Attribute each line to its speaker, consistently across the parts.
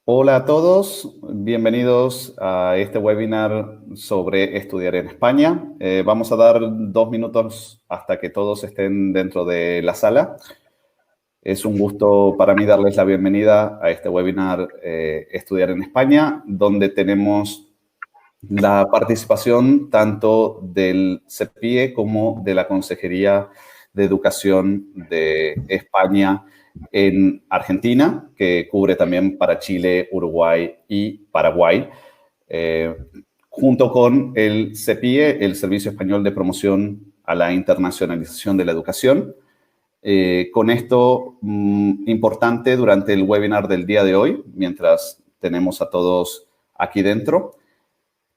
Speaker 1: Hola a todos, bienvenidos a este webinar sobre estudiar en España. Vamos a dar 2 minutos hasta que todos estén dentro de la sala. Es un gusto para mí darles la bienvenida a este webinar Estudiar en España, donde tenemos la participación tanto del CEPIE como de la Consejería de Educación de España en Argentina, que cubre también para Chile, Uruguay y Paraguay, eh, junto con el CEPIE, el Servicio Español de Promoción a la Internacionalización de la Educación. Con esto, importante durante el webinar del día de hoy, mientras tenemos a todos aquí dentro,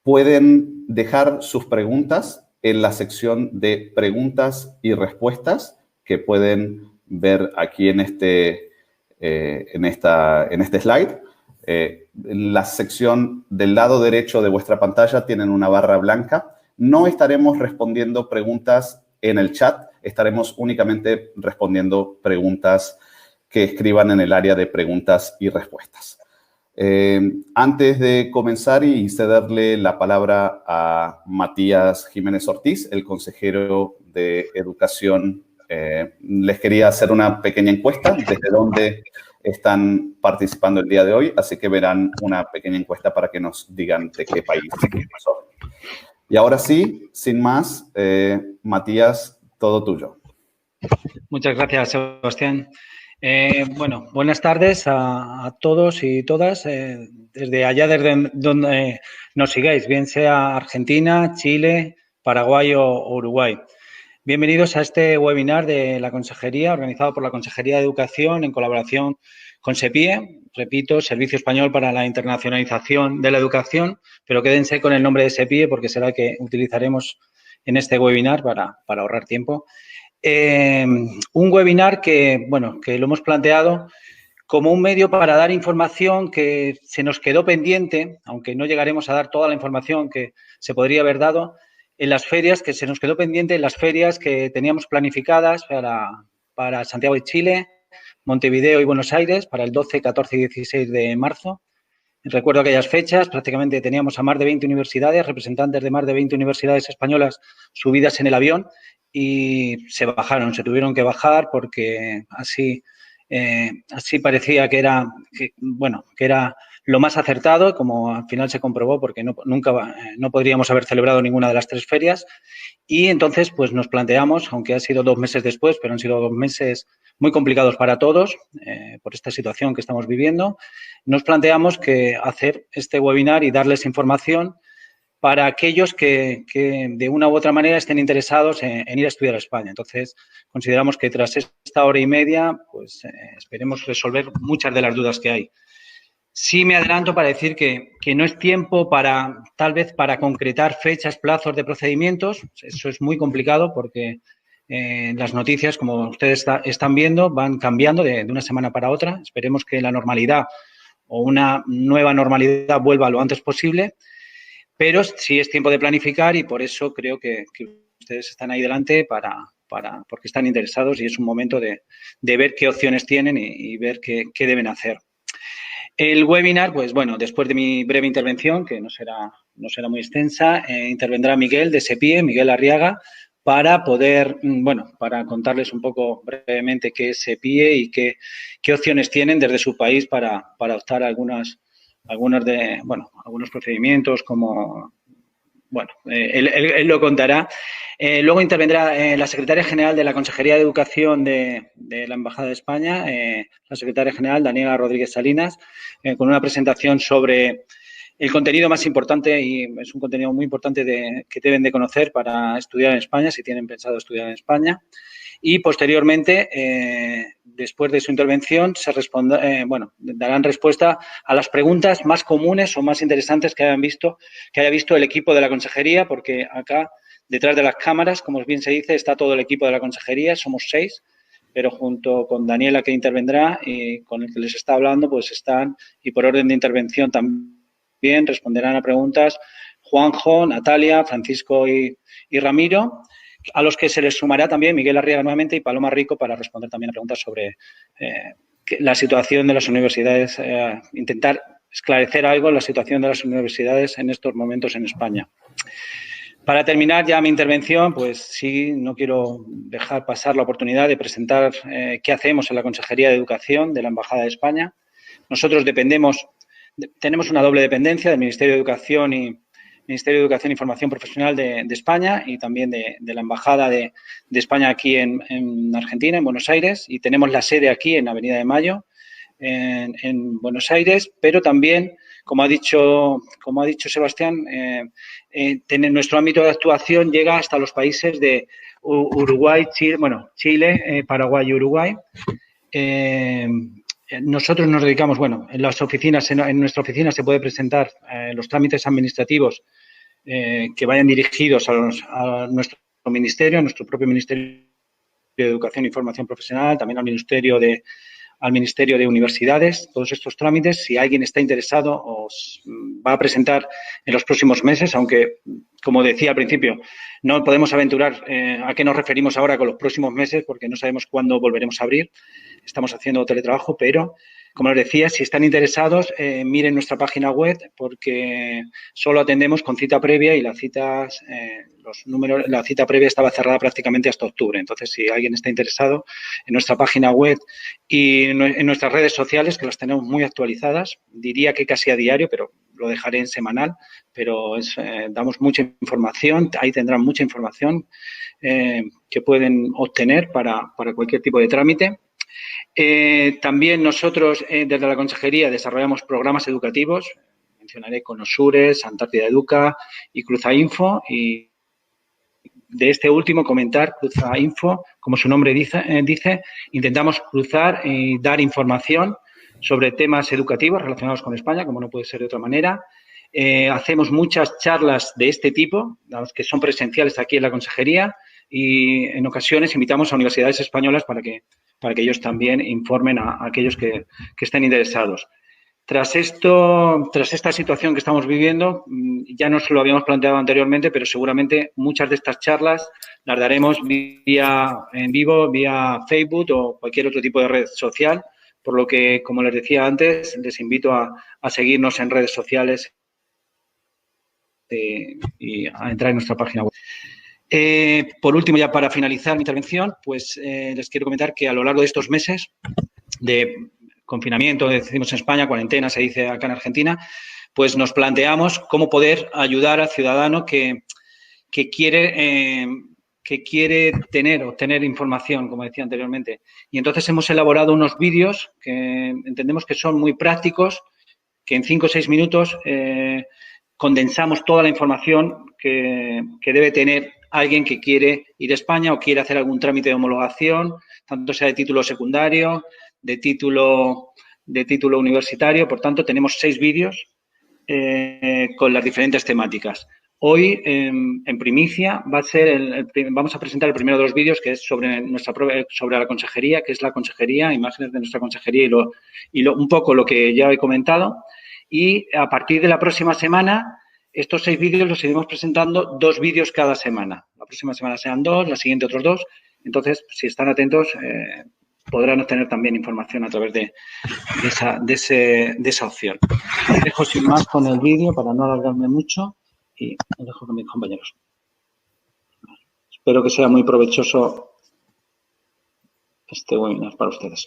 Speaker 1: pueden dejar sus preguntas en la sección de preguntas y respuestas que pueden ver aquí en este slide. En la sección del lado derecho de vuestra pantalla tienen una barra blanca. No estaremos respondiendo preguntas en el chat, estaremos únicamente respondiendo preguntas que escriban en el área de preguntas y respuestas. Antes de comenzar y cederle la palabra a Matías Jiménez Ortiz, el consejero de Educación, les quería hacer una pequeña encuesta desde dónde están participando el día de hoy, así que verán una pequeña encuesta para que nos digan de qué país son. Y ahora sí, sin más, Matías, todo tuyo.
Speaker 2: Muchas gracias, Sebastián. Bueno, buenas tardes a todos y todas, desde allá, desde donde nos sigáis, bien sea Argentina, Chile, Paraguay o Uruguay. Bienvenidos a este webinar de la Consejería, organizado por la Consejería de Educación en colaboración con SEPIE, repito, Servicio Español para la Internacionalización de la Educación, pero quédense con el nombre de SEPIE porque será el que utilizaremos en este webinar para ahorrar tiempo. Un webinar que lo hemos planteado como un medio para dar información que se nos quedó pendiente, aunque no llegaremos a dar toda la información que se podría haber dado, en las ferias, que se nos quedó pendiente en las ferias que teníamos planificadas para Santiago de Chile, Montevideo y Buenos Aires, para el 12, 14 y 16 de marzo. Recuerdo aquellas fechas, prácticamente teníamos a más de 20 universidades, representantes de más de 20 universidades españolas subidas en el avión y se tuvieron que bajar porque así parecía que era lo más acertado, como al final se comprobó, porque no podríamos haber celebrado ninguna de las tres ferias. Y entonces, pues nos planteamos, aunque ha sido 2 meses después, pero han sido 2 meses muy complicados para todos por esta situación que estamos viviendo, nos planteamos que hacer este webinar y darles información para aquellos que de una u otra manera estén interesados en ir a estudiar a España. Entonces, consideramos que tras esta hora y media, pues esperemos resolver muchas de las dudas que hay. Sí me adelanto para decir que no es tiempo tal vez para concretar fechas, plazos de procedimientos. Eso es muy complicado porque las noticias, como ustedes están viendo, van cambiando de una semana para otra. Esperemos que la normalidad o una nueva normalidad vuelva lo antes posible, pero sí es tiempo de planificar y por eso creo que ustedes están ahí delante porque están interesados y es un momento de ver qué opciones tienen y ver qué deben hacer. El webinar, pues bueno, después de mi breve intervención, que no será muy extensa, intervendrá Miguel de SEPIE, Miguel Arriaga, para poder, para contarles un poco brevemente qué es SEPIE y qué opciones tienen desde su país para optar a algunos procedimientos como, él lo contará. Luego intervendrá la secretaria general de la Consejería de Educación de la Embajada de España, la secretaria general Daniela Rodríguez Salinas, con una presentación sobre el contenido más importante, y es un contenido muy importante que deben de conocer para estudiar en España, si tienen pensado estudiar en España. Y posteriormente, después de su intervención, darán respuesta a las preguntas más comunes o más interesantes que haya visto el equipo de la consejería, porque acá, detrás de las cámaras, como bien se dice, está todo el equipo de la consejería, somos 6, pero junto con Daniela, que intervendrá, y con el que les está hablando, pues están, y por orden de intervención también responderán a preguntas Juanjo, Natalia, Francisco y Ramiro, a los que se les sumará también Miguel Arriaga nuevamente y Paloma Rico para responder también a preguntas sobre la situación de las universidades, intentar esclarecer algo la situación de las universidades en estos momentos en España. Para terminar ya mi intervención, pues sí, no quiero dejar pasar la oportunidad de presentar qué hacemos en la Consejería de Educación de la Embajada de España. Nosotros tenemos una doble dependencia del Ministerio de Educación y Formación Profesional de España y también de la Embajada de España aquí en Argentina, en Buenos Aires, y tenemos la sede aquí en Avenida de Mayo, en Buenos Aires, pero también, como ha dicho Sebastián, nuestro ámbito de actuación llega hasta los países de Uruguay, Chile, Paraguay y Uruguay. Nosotros nos dedicamos, en las oficinas, en nuestra oficina se puede presentar los trámites administrativos que vayan dirigidos a nuestro ministerio, a nuestro propio Ministerio de Educación y Formación Profesional, también al Ministerio de Universidades. Todos estos trámites, si alguien está interesado, os va a presentar en los próximos meses, aunque, como decía al principio, no podemos aventurar a qué nos referimos ahora con los próximos meses porque no sabemos cuándo volveremos a abrir. Estamos haciendo teletrabajo, pero, como les decía, si están interesados, miren nuestra página web porque solo atendemos con cita previa y la cita previa estaba cerrada prácticamente hasta octubre. Entonces, si alguien está interesado, en nuestra página web y en nuestras redes sociales, que las tenemos muy actualizadas, diría que casi a diario, pero lo dejaré en semanal, pero damos mucha información, ahí tendrán mucha información que pueden obtener para cualquier tipo de trámite. También nosotros desde la Consejería desarrollamos programas educativos, mencionaré Conosures, Antártida Educa y Cruzainfo, y de este último comentar Cruzainfo, como su nombre dice, intentamos cruzar y dar información sobre temas educativos relacionados con España, como no puede ser de otra manera. Hacemos muchas charlas de este tipo, las que son presenciales aquí en la Consejería, y en ocasiones invitamos a universidades españolas para que ellos también informen a aquellos que estén interesados. Tras esta situación que estamos viviendo, ya nos lo habíamos planteado anteriormente, pero seguramente muchas de estas charlas las daremos en vivo, vía Facebook o cualquier otro tipo de red social, por lo que, como les decía antes, les invito a seguirnos en redes sociales y a entrar en nuestra página web. Por último, ya para finalizar mi intervención, pues les quiero comentar que a lo largo de estos meses de confinamiento, decimos en España, cuarentena, se dice acá en Argentina, pues nos planteamos cómo poder ayudar al ciudadano que quiere obtener información, como decía anteriormente. Y entonces hemos elaborado unos vídeos que entendemos que son muy prácticos, que en 5 o 6 minutos condensamos toda la información que debe tener alguien que quiere ir a España o quiere hacer algún trámite de homologación, tanto sea de título secundario, de título universitario. Por tanto, tenemos 6 vídeos con las diferentes temáticas. Hoy, en primicia, vamos a presentar el primero de los vídeos, que es sobre la consejería, que es la consejería, imágenes de nuestra consejería y un poco lo que ya he comentado. Y a partir de la próxima semana, estos 6 vídeos los seguimos presentando 2 vídeos cada semana. La próxima semana serán 2, la siguiente otros 2. Entonces, si están atentos, podrán obtener también información a través de esa opción. Os dejo sin más con el vídeo para no alargarme mucho y os dejo con mis compañeros. Espero que sea muy provechoso este webinar para ustedes.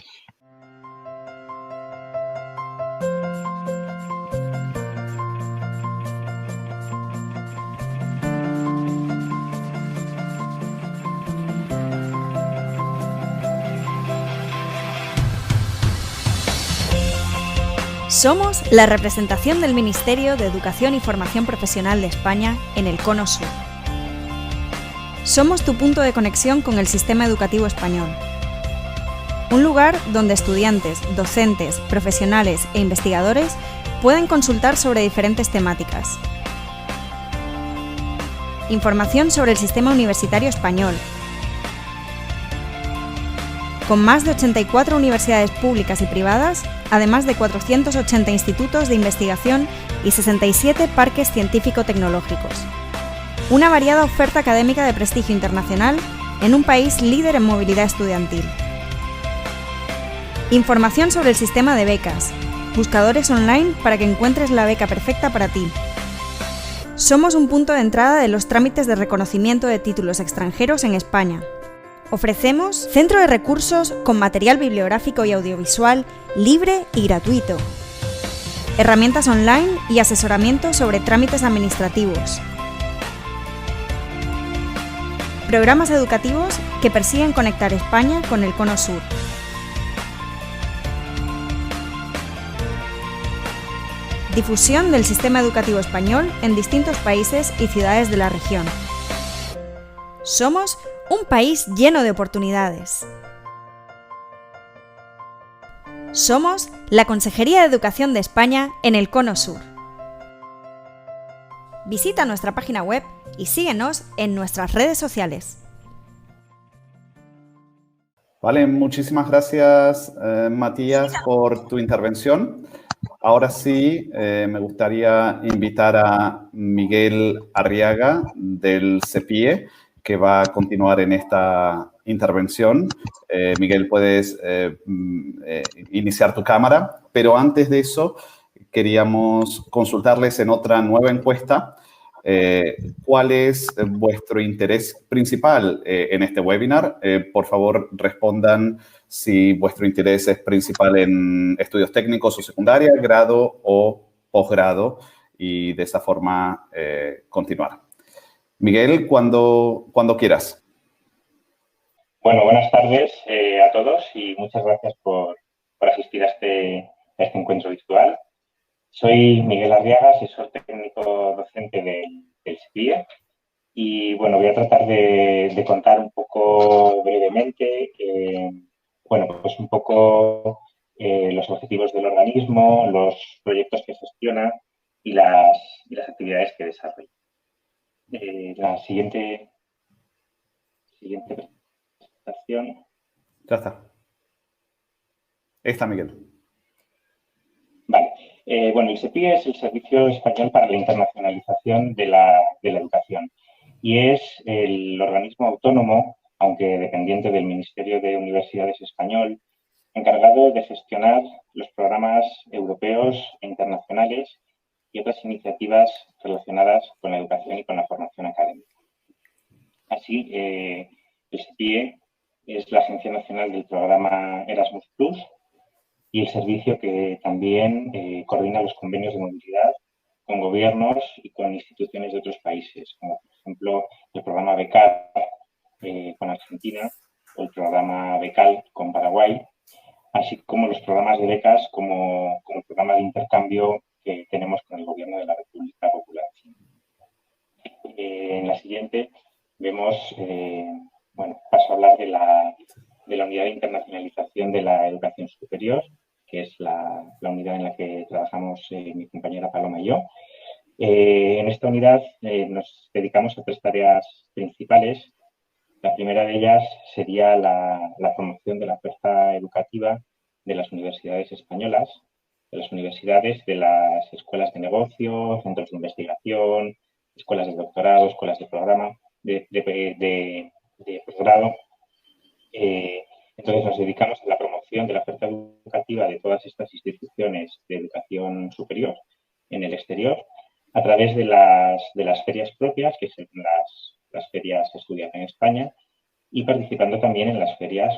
Speaker 3: Somos la representación del Ministerio de Educación y Formación Profesional de España en el Cono Sur. Somos tu punto de conexión con el sistema educativo español. Un lugar donde estudiantes, docentes, profesionales e investigadores pueden consultar sobre diferentes temáticas. Información sobre el sistema universitario español. Con más de 84 universidades públicas y privadas, además de 480 institutos de investigación y 67 parques científico-tecnológicos. Una variada oferta académica de prestigio internacional en un país líder en movilidad estudiantil. Información sobre el sistema de becas, buscadores online para que encuentres la beca perfecta para ti. Somos un punto de entrada de los trámites de reconocimiento de títulos extranjeros en España. Ofrecemos centro de recursos con material bibliográfico y audiovisual libre y gratuito. Herramientas online y asesoramiento sobre trámites administrativos. Programas educativos que persiguen conectar España con el Cono Sur. Difusión del sistema educativo español en distintos países y ciudades de la región. Somos un país lleno de oportunidades. Somos la Consejería de Educación de España en el Cono Sur. Visita nuestra página web y síguenos en nuestras redes sociales.
Speaker 1: Vale, muchísimas gracias, Matías, por tu intervención. Ahora sí, me gustaría invitar a Miguel Arriaga del CEPIE, que va a continuar en esta intervención. Miguel, puedes iniciar tu cámara, pero antes de eso queríamos consultarles en otra nueva encuesta cuál es vuestro interés principal en este webinar. Por favor, respondan si vuestro interés es principal en estudios técnicos o secundaria, grado o posgrado, y de esa forma continuar. Miguel, cuando quieras.
Speaker 4: Bueno, buenas tardes a todos y muchas gracias por asistir a este encuentro virtual. Soy Miguel Arriaga, asesor técnico docente del CEPIE, y bueno, voy a tratar de contar un poco brevemente, pues un poco los objetivos del organismo, los proyectos que gestiona y las actividades que desarrolla. La siguiente presentación.
Speaker 1: Ya está. Está, Miguel.
Speaker 4: Vale. El SEPIE es el Servicio Español para la Internacionalización de la Educación y es el organismo autónomo, aunque dependiente del Ministerio de Universidades español, encargado de gestionar los programas europeos e internacionales y otras iniciativas relacionadas con la educación y con la formación académica. Así, el SEPIE es la Agencia Nacional del Programa Erasmus+, y el servicio que también coordina los convenios de movilidad con gobiernos y con instituciones de otros países, como por ejemplo el programa BECAL con Argentina o el programa BECAL con Paraguay, así como los programas de becas como el programa de intercambio que tenemos con el Gobierno de la República Popular China. En la siguiente vemos, paso a hablar de la unidad de internacionalización de la educación superior, que es la unidad en la que trabajamos mi compañera Paloma y yo. En esta unidad nos dedicamos a 3 tareas principales. La primera de ellas sería la promoción de la oferta educativa de las universidades españolas, de las universidades, de las escuelas de negocio, centros de investigación, escuelas de doctorado, escuelas de programa, de posgrado. Entonces nos dedicamos a la promoción de la oferta educativa de todas estas instituciones de educación superior en el exterior a través de las ferias propias, que son las ferias Estudiar en España, y participando también en las ferias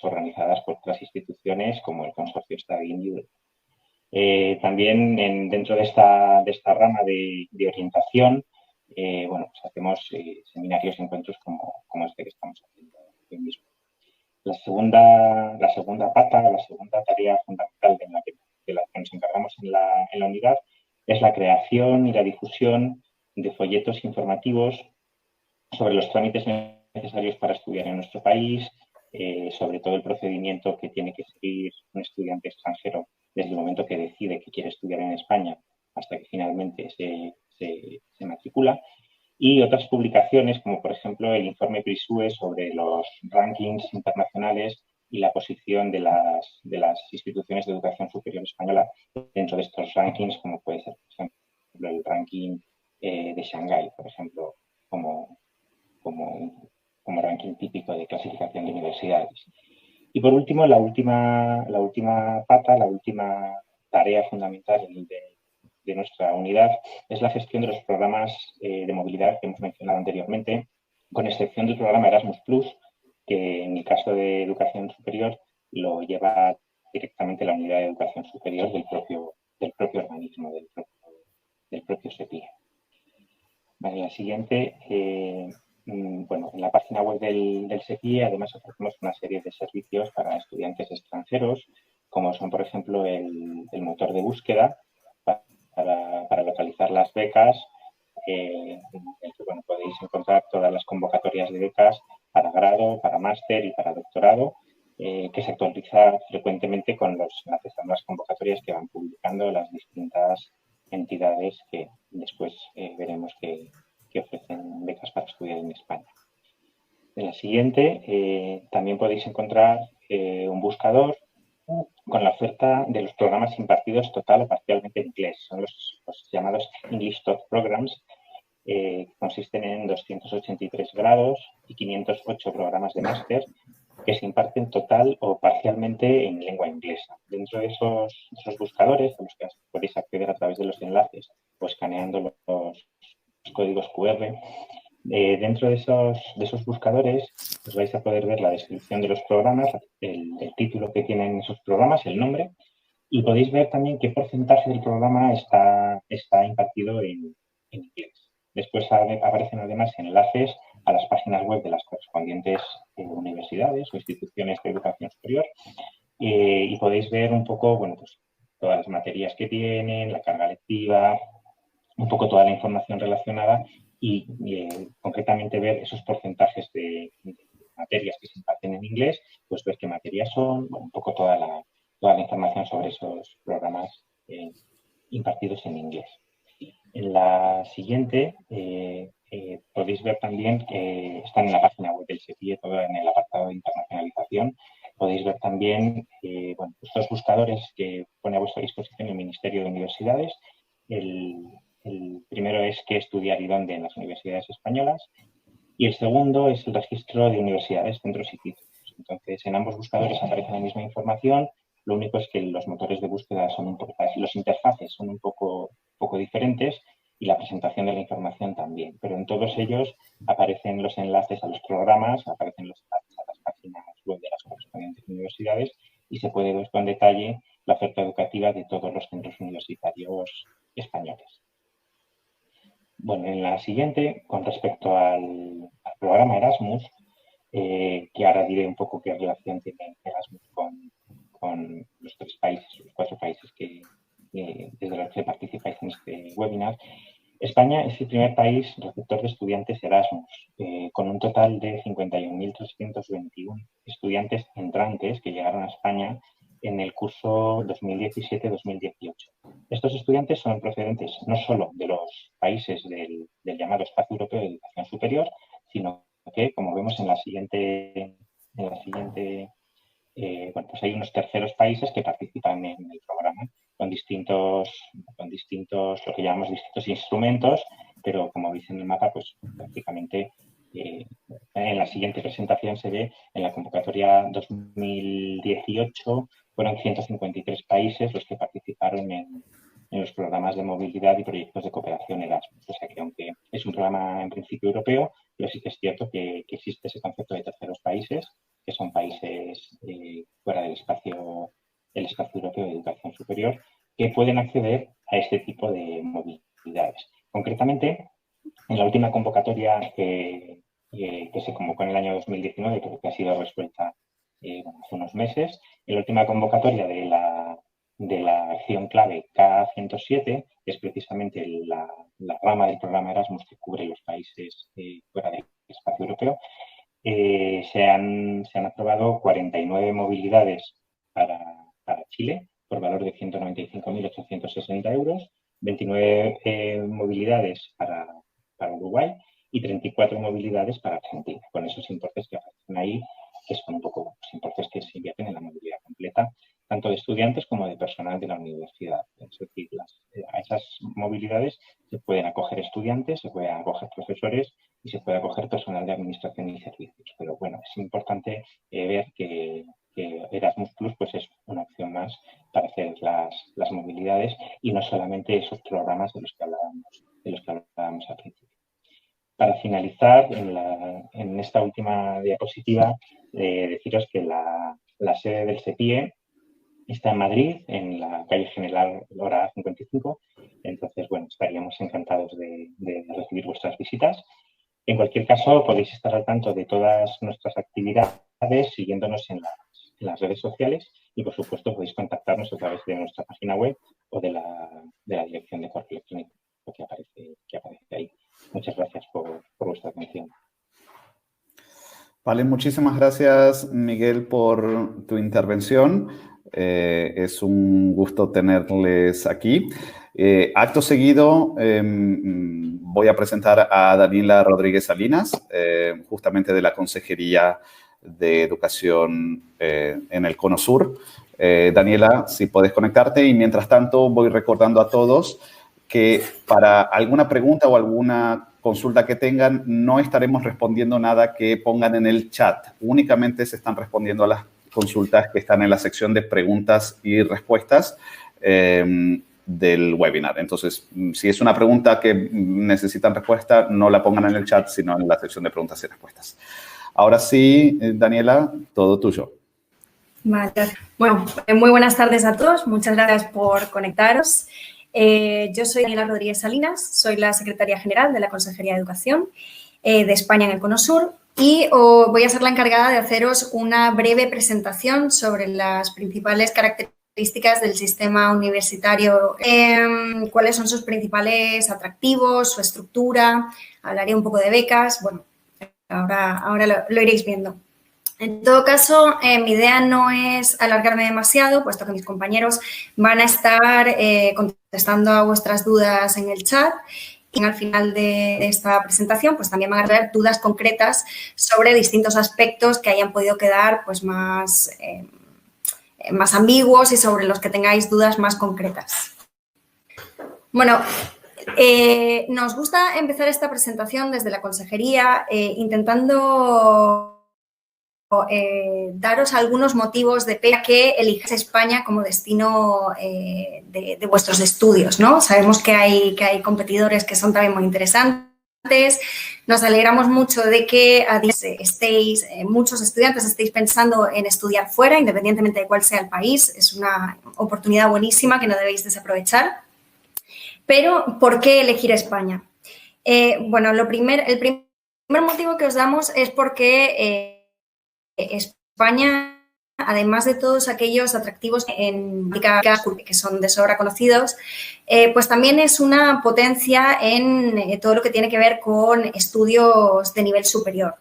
Speaker 4: organizadas por otras instituciones como el Consorcio Study in Europe. También dentro de esta rama de orientación, hacemos seminarios y encuentros como este que estamos haciendo hoy mismo. La segunda pata, la segunda tarea fundamental de la que nos encargamos en la unidad es la creación y la difusión de folletos informativos sobre los trámites necesarios para estudiar en nuestro país, sobre todo el procedimiento que tiene que seguir un estudiante extranjero desde el momento que decide que quiere estudiar en España hasta que finalmente se matricula. Y otras publicaciones, como por ejemplo el informe PRISUE sobre los rankings internacionales y la posición de las instituciones de educación superior española dentro de estos rankings, como puede ser, por ejemplo, el ranking de Shanghái, por ejemplo, como ranking típico de clasificación de universidades. Y por último, la última pata, la última tarea fundamental de nuestra unidad es la gestión de los programas de movilidad que hemos mencionado anteriormente, con excepción del programa Erasmus+, que en el caso de educación superior lo lleva directamente la unidad de educación superior del propio organismo, del propio SEPIE. Vale, la siguiente, bueno, en la página web del SEPIE además ofrecemos una serie de servicios para estudiantes extranjeros, como son, por ejemplo, el motor de búsqueda para localizar las becas, en el que bueno, podéis encontrar todas las convocatorias de becas para grado, para máster y para doctorado, que se actualiza frecuentemente con los enlaces a las convocatorias que van publicando las distintas entidades que después veremos que ofrecen becas para estudiar en España. En la siguiente también podéis encontrar un buscador con la oferta de los programas impartidos total o parcialmente en inglés. Son los llamados English Talk Programs, que consisten en 283 grados y 508 programas de máster que se imparten total o parcialmente en lengua inglesa. Dentro de esos buscadores, a los que podéis acceder a través de los enlaces o escaneando los códigos QR, dentro de esos buscadores pues vais a poder ver la descripción de los programas, el título que tienen esos programas, el nombre, y podéis ver también qué porcentaje del programa está impartido en inglés. Después aparecen además enlaces a las páginas web de las correspondientes universidades o instituciones de educación superior y podéis ver un poco, bueno, pues todas las materias que tienen, la carga lectiva, un poco toda la información relacionada y concretamente ver esos porcentajes de materias que se imparten en inglés, pues ver qué materias son, bueno, un poco toda la información sobre esos programas impartidos en inglés. En la siguiente podéis ver también que están en la página web del SEPIE, todo en el apartado de internacionalización. Podéis ver también bueno, estos buscadores que pone a vuestra disposición el Ministerio de Universidades. El primero es qué estudiar y dónde en las universidades españolas. Y el segundo es el registro de universidades, centros y títulos. Entonces, en ambos buscadores aparece la misma información. Lo único es que los motores de búsqueda son un poco, los interfaces son un poco diferentes y la presentación de la información también. Pero en todos ellos aparecen los enlaces a los programas, aparecen los enlaces a las páginas web de las correspondientes universidades y se puede ver con detalle la oferta educativa de todos los centros universitarios españoles. Bueno, en la siguiente, con respecto al programa Erasmus, que ahora diré un poco qué relación tiene Erasmus con los 3 países, los 4 países desde los que participáis en este webinar. España es el primer país receptor de estudiantes Erasmus, con un total de 51.321 estudiantes entrantes que llegaron a España en el curso 2017-2018. Estos estudiantes son procedentes no solo de los países del llamado Espacio Europeo de Educación Superior, sino que, como vemos en la siguiente bueno, pues hay unos terceros países que participan en el programa con distintos, lo que llamamos distintos instrumentos, pero como veis en el mapa, pues prácticamente en la siguiente presentación se ve en la convocatoria 2018 fueron 153 países los que participaron en los programas de movilidad y proyectos de cooperación Erasmus. O sea que aunque es un programa en principio europeo, pero sí que es cierto que existe ese concepto de terceros países, que son países fuera del espacio europeo de educación superior, que pueden acceder a este tipo de movilidades. Concretamente, en la última convocatoria que se convocó en el año 2019, creo que ha sido resuelta hace unos meses, en la última convocatoria de la acción clave K107, que es precisamente la rama del programa Erasmus que cubre los países fuera del espacio europeo, se han aprobado 49 movilidades para Chile por valor de 195.860 euros, 29 movilidades para Uruguay y 34 movilidades para Argentina, con esos importes que aparecen ahí, que son un poco los importes que se invierten en la movilidad completa, tanto de estudiantes como de personal de la universidad. Es decir, a esas movilidades se pueden acoger estudiantes, se pueden acoger profesores y se puede acoger personal de administración y servicios. Pero bueno, es importante ver que Erasmus Plus pues es una opción más para hacer las movilidades y no solamente esos programas de los que hablábamos al principio. Para finalizar, en esta última diapositiva, deciros que la sede del CEPIE está en Madrid, en la calle General Lora 55. Entonces, bueno, estaríamos encantados de recibir vuestras visitas. En cualquier caso, podéis estar al tanto de todas nuestras actividades siguiéndonos en las redes sociales y, por supuesto, podéis contactarnos a través de nuestra página web o de la dirección de correo electrónico que aparece ahí. Muchas gracias por vuestra atención.
Speaker 1: Vale, muchísimas gracias, Miguel, por tu intervención. Es un gusto tenerles aquí. Acto seguido, voy a presentar a Daniela Rodríguez Salinas, justamente de la Consejería de Educación en el Cono Sur. Daniela, si puedes conectarte, y mientras tanto voy recordando a todos que para alguna pregunta o alguna consulta que tengan, no estaremos respondiendo nada que pongan en el chat. Únicamente se están respondiendo a las consultas que están en la sección de preguntas y respuestas del webinar. Entonces, si es una pregunta que necesitan respuesta, no la pongan en el chat, sino en la sección de preguntas y respuestas. Ahora sí, Daniela, todo tuyo.
Speaker 5: Vale. Bueno, muy buenas tardes a todos. Muchas gracias por conectaros. Yo soy Daniela Rodríguez Salinas, soy la secretaria general de la Consejería de Educación de España en el Cono Sur y voy a ser la encargada de haceros una breve presentación sobre las principales características del sistema universitario, cuáles son sus principales atractivos, su estructura, hablaré un poco de becas, bueno, ahora lo iréis viendo. En todo caso, mi idea no es alargarme demasiado, puesto que mis compañeros van a estar contestando a vuestras dudas en el chat y al final de esta presentación pues también van a traer dudas concretas sobre distintos aspectos que hayan podido quedar pues más ambiguos y sobre los que tengáis dudas más concretas. Bueno, nos gusta empezar esta presentación desde la consejería intentando daros algunos motivos de pena que elijáis España como destino de vuestros estudios, ¿no? Sabemos que hay competidores que son también muy interesantes. Nos alegramos mucho de que muchos estudiantes estéis pensando en estudiar fuera, independientemente de cuál sea el país. Es una oportunidad buenísima que no debéis desaprovechar. Pero, ¿por qué elegir España? Bueno, el primer motivo que os damos es porque España, además de todos aquellos atractivos que son de sobra conocidos, pues también es una potencia en todo lo que tiene que ver con estudios de nivel superior.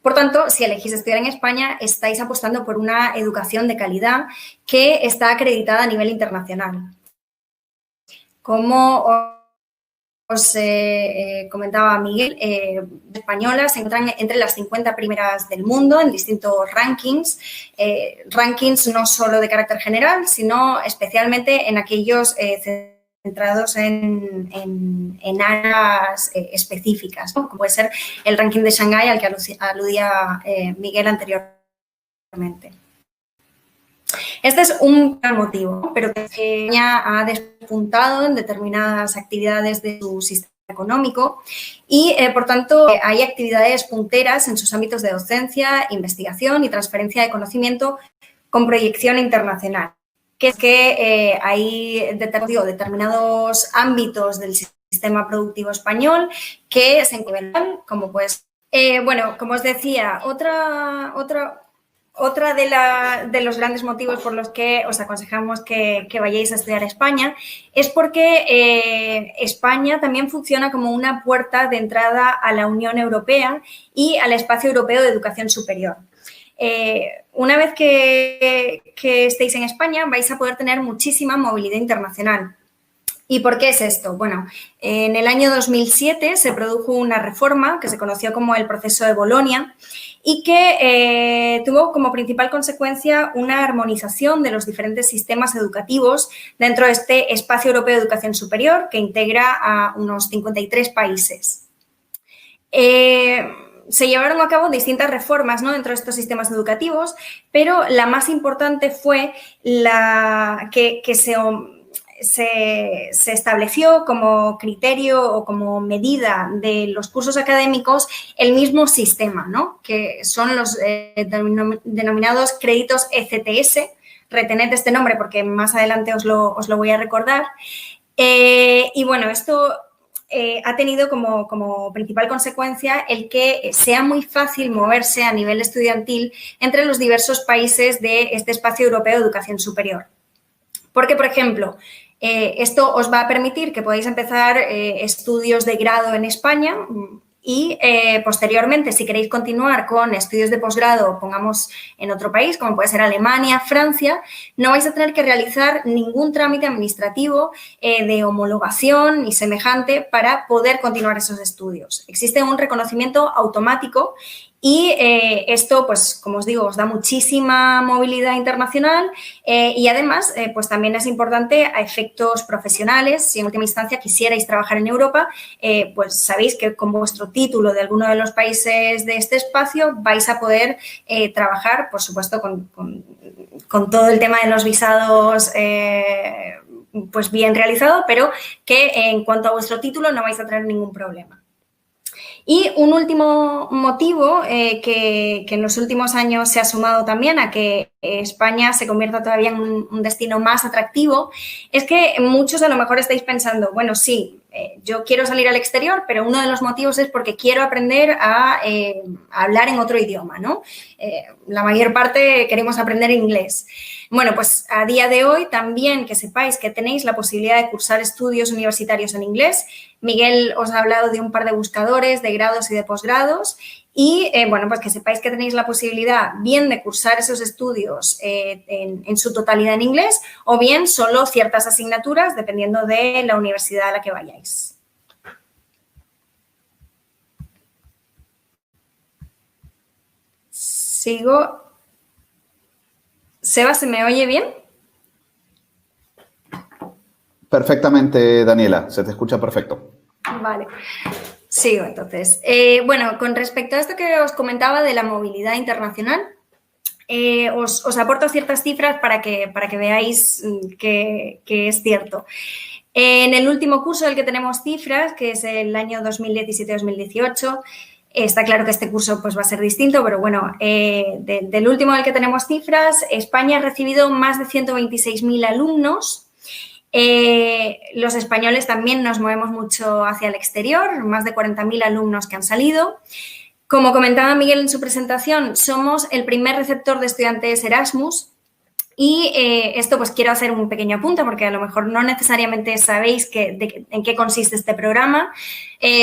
Speaker 5: Por tanto, si elegís estudiar en España, estáis apostando por una educación de calidad que está acreditada a nivel internacional. Como os comentaba Miguel, españolas se encuentran entre las 50 primeras del mundo en distintos rankings, rankings no solo de carácter general, sino especialmente en aquellos centrados en áreas específicas, ¿no? Como puede ser el ranking de Shanghái al que aludía Miguel anteriormente. Este es un gran motivo, pero que España ha despuntado en determinadas actividades de su sistema económico y, por tanto, hay actividades punteras en sus ámbitos de docencia, investigación y transferencia de conocimiento con proyección internacional. Que es que hay determinados ámbitos del sistema productivo español que se encuentran, como pues... bueno, como os decía, otra de los grandes motivos por los que os aconsejamos que vayáis a estudiar a España es porque España también funciona como una puerta de entrada a la Unión Europea y al Espacio Europeo de Educación Superior. Una vez que estéis en España vais a poder tener muchísima movilidad internacional. ¿Y por qué es esto? Bueno, en el año 2007 se produjo una reforma que se conoció como el proceso de Bolonia y que tuvo como principal consecuencia una armonización de los diferentes sistemas educativos dentro de este Espacio Europeo de Educación Superior que integra a unos 53 países. se llevaron a cabo distintas reformas, ¿no?, dentro de estos sistemas educativos, pero la más importante fue la que se estableció como criterio o como medida de los cursos académicos el mismo sistema, ¿no?, que son los denominados créditos ECTS. Retened este nombre porque más adelante os lo voy a recordar. Y bueno, esto ha tenido como principal consecuencia el que sea muy fácil moverse a nivel estudiantil entre los diversos países de este espacio europeo de educación superior. Porque, por ejemplo, esto os va a permitir que podáis empezar estudios de grado en España y posteriormente, si queréis continuar con estudios de posgrado, pongamos en otro país, como puede ser Alemania, Francia, no vais a tener que realizar ningún trámite administrativo de homologación y semejante para poder continuar esos estudios. Existe un reconocimiento automático y esto, pues, como os digo, os da muchísima movilidad internacional y además, pues también es importante a efectos profesionales. Si en última instancia quisierais trabajar en Europa, pues sabéis que con vuestro título de alguno de los países de este espacio vais a poder trabajar, por supuesto, con todo el tema de los visados pues bien realizado, pero que en cuanto a vuestro título no vais a tener ningún problema. Y un último motivo que en los últimos años se ha sumado también a que España se convierta todavía en un destino más atractivo es que muchos a lo mejor estáis pensando, bueno, sí, yo quiero salir al exterior, pero uno de los motivos es porque quiero aprender a hablar en otro idioma, ¿no? La mayor parte queremos aprender inglés. Bueno, pues a día de hoy también que sepáis que tenéis la posibilidad de cursar estudios universitarios en inglés. Miguel os ha hablado de un par de buscadores de grados y de posgrados y, bueno, pues que sepáis que tenéis la posibilidad bien de cursar esos estudios en su totalidad en inglés o bien solo ciertas asignaturas dependiendo de la universidad a la que vayáis. Sigo. Seba, ¿se me oye bien?
Speaker 1: Perfectamente, Daniela. Se te escucha perfecto.
Speaker 5: Vale. Sigo, entonces. Bueno, con respecto a esto que os comentaba de la movilidad internacional, os aporto ciertas cifras para que veáis que es cierto. En el último curso del que tenemos cifras, que es el año 2017-2018, está claro que este curso pues, va a ser distinto, pero bueno, del último del que tenemos cifras, España ha recibido más de 126.000 alumnos. Los españoles también nos movemos mucho hacia el exterior, más de 40.000 alumnos que han salido. Como comentaba Miguel en su presentación, somos el primer receptor de estudiantes Erasmus. Y esto pues quiero hacer un pequeño apunte porque a lo mejor no necesariamente sabéis en qué consiste este programa.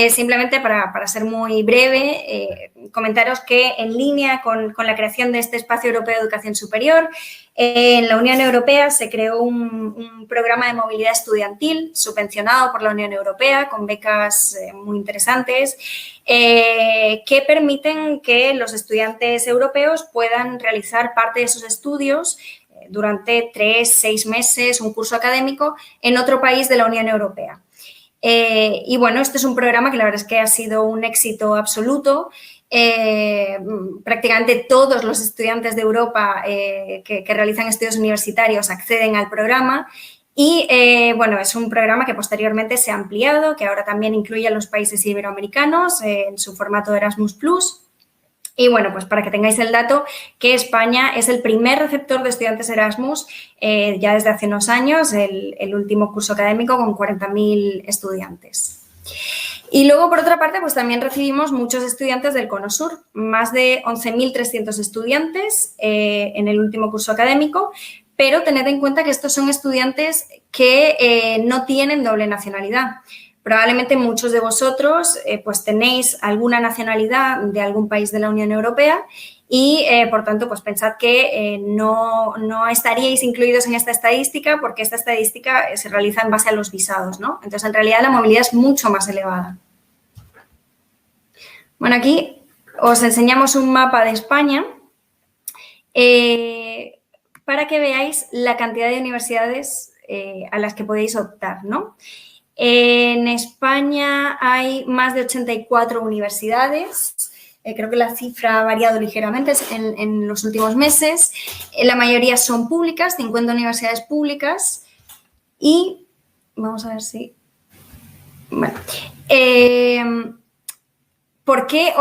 Speaker 5: Simplemente para ser muy breve, comentaros que en línea con la creación de este espacio europeo de educación superior, en la Unión Europea se creó un programa de movilidad estudiantil subvencionado por la Unión Europea con becas muy interesantes que permiten que los estudiantes europeos puedan realizar parte de sus estudios durante 3-6 meses, un curso académico en otro país de la Unión Europea. Y bueno, este es un programa que la verdad es que ha sido un éxito absoluto. Prácticamente todos los estudiantes de Europa que realizan estudios universitarios acceden al programa y, bueno, es un programa que posteriormente se ha ampliado, que ahora también incluye a los países iberoamericanos en su formato Erasmus+. Y, bueno, pues para que tengáis el dato, que España es el primer receptor de estudiantes Erasmus ya desde hace unos años, el último curso académico con 40.000 estudiantes. Y luego, por otra parte, pues también recibimos muchos estudiantes del Cono Sur, más de 11.300 estudiantes en el último curso académico, pero tened en cuenta que estos son estudiantes que no tienen doble nacionalidad. Probablemente muchos de vosotros pues tenéis alguna nacionalidad de algún país de la Unión Europea y, por tanto, pues pensad que no estaríais incluidos en esta estadística porque esta estadística se realiza en base a los visados, ¿no? Entonces, en realidad, la movilidad es mucho más elevada. Bueno, aquí os enseñamos un mapa de España para que veáis la cantidad de universidades a las que podéis optar, ¿no? En España hay más de 84 universidades, Creo que la cifra ha variado ligeramente en los últimos meses. La mayoría son públicas, 50 universidades públicas. Y vamos a ver si... Bueno. ¿Por qué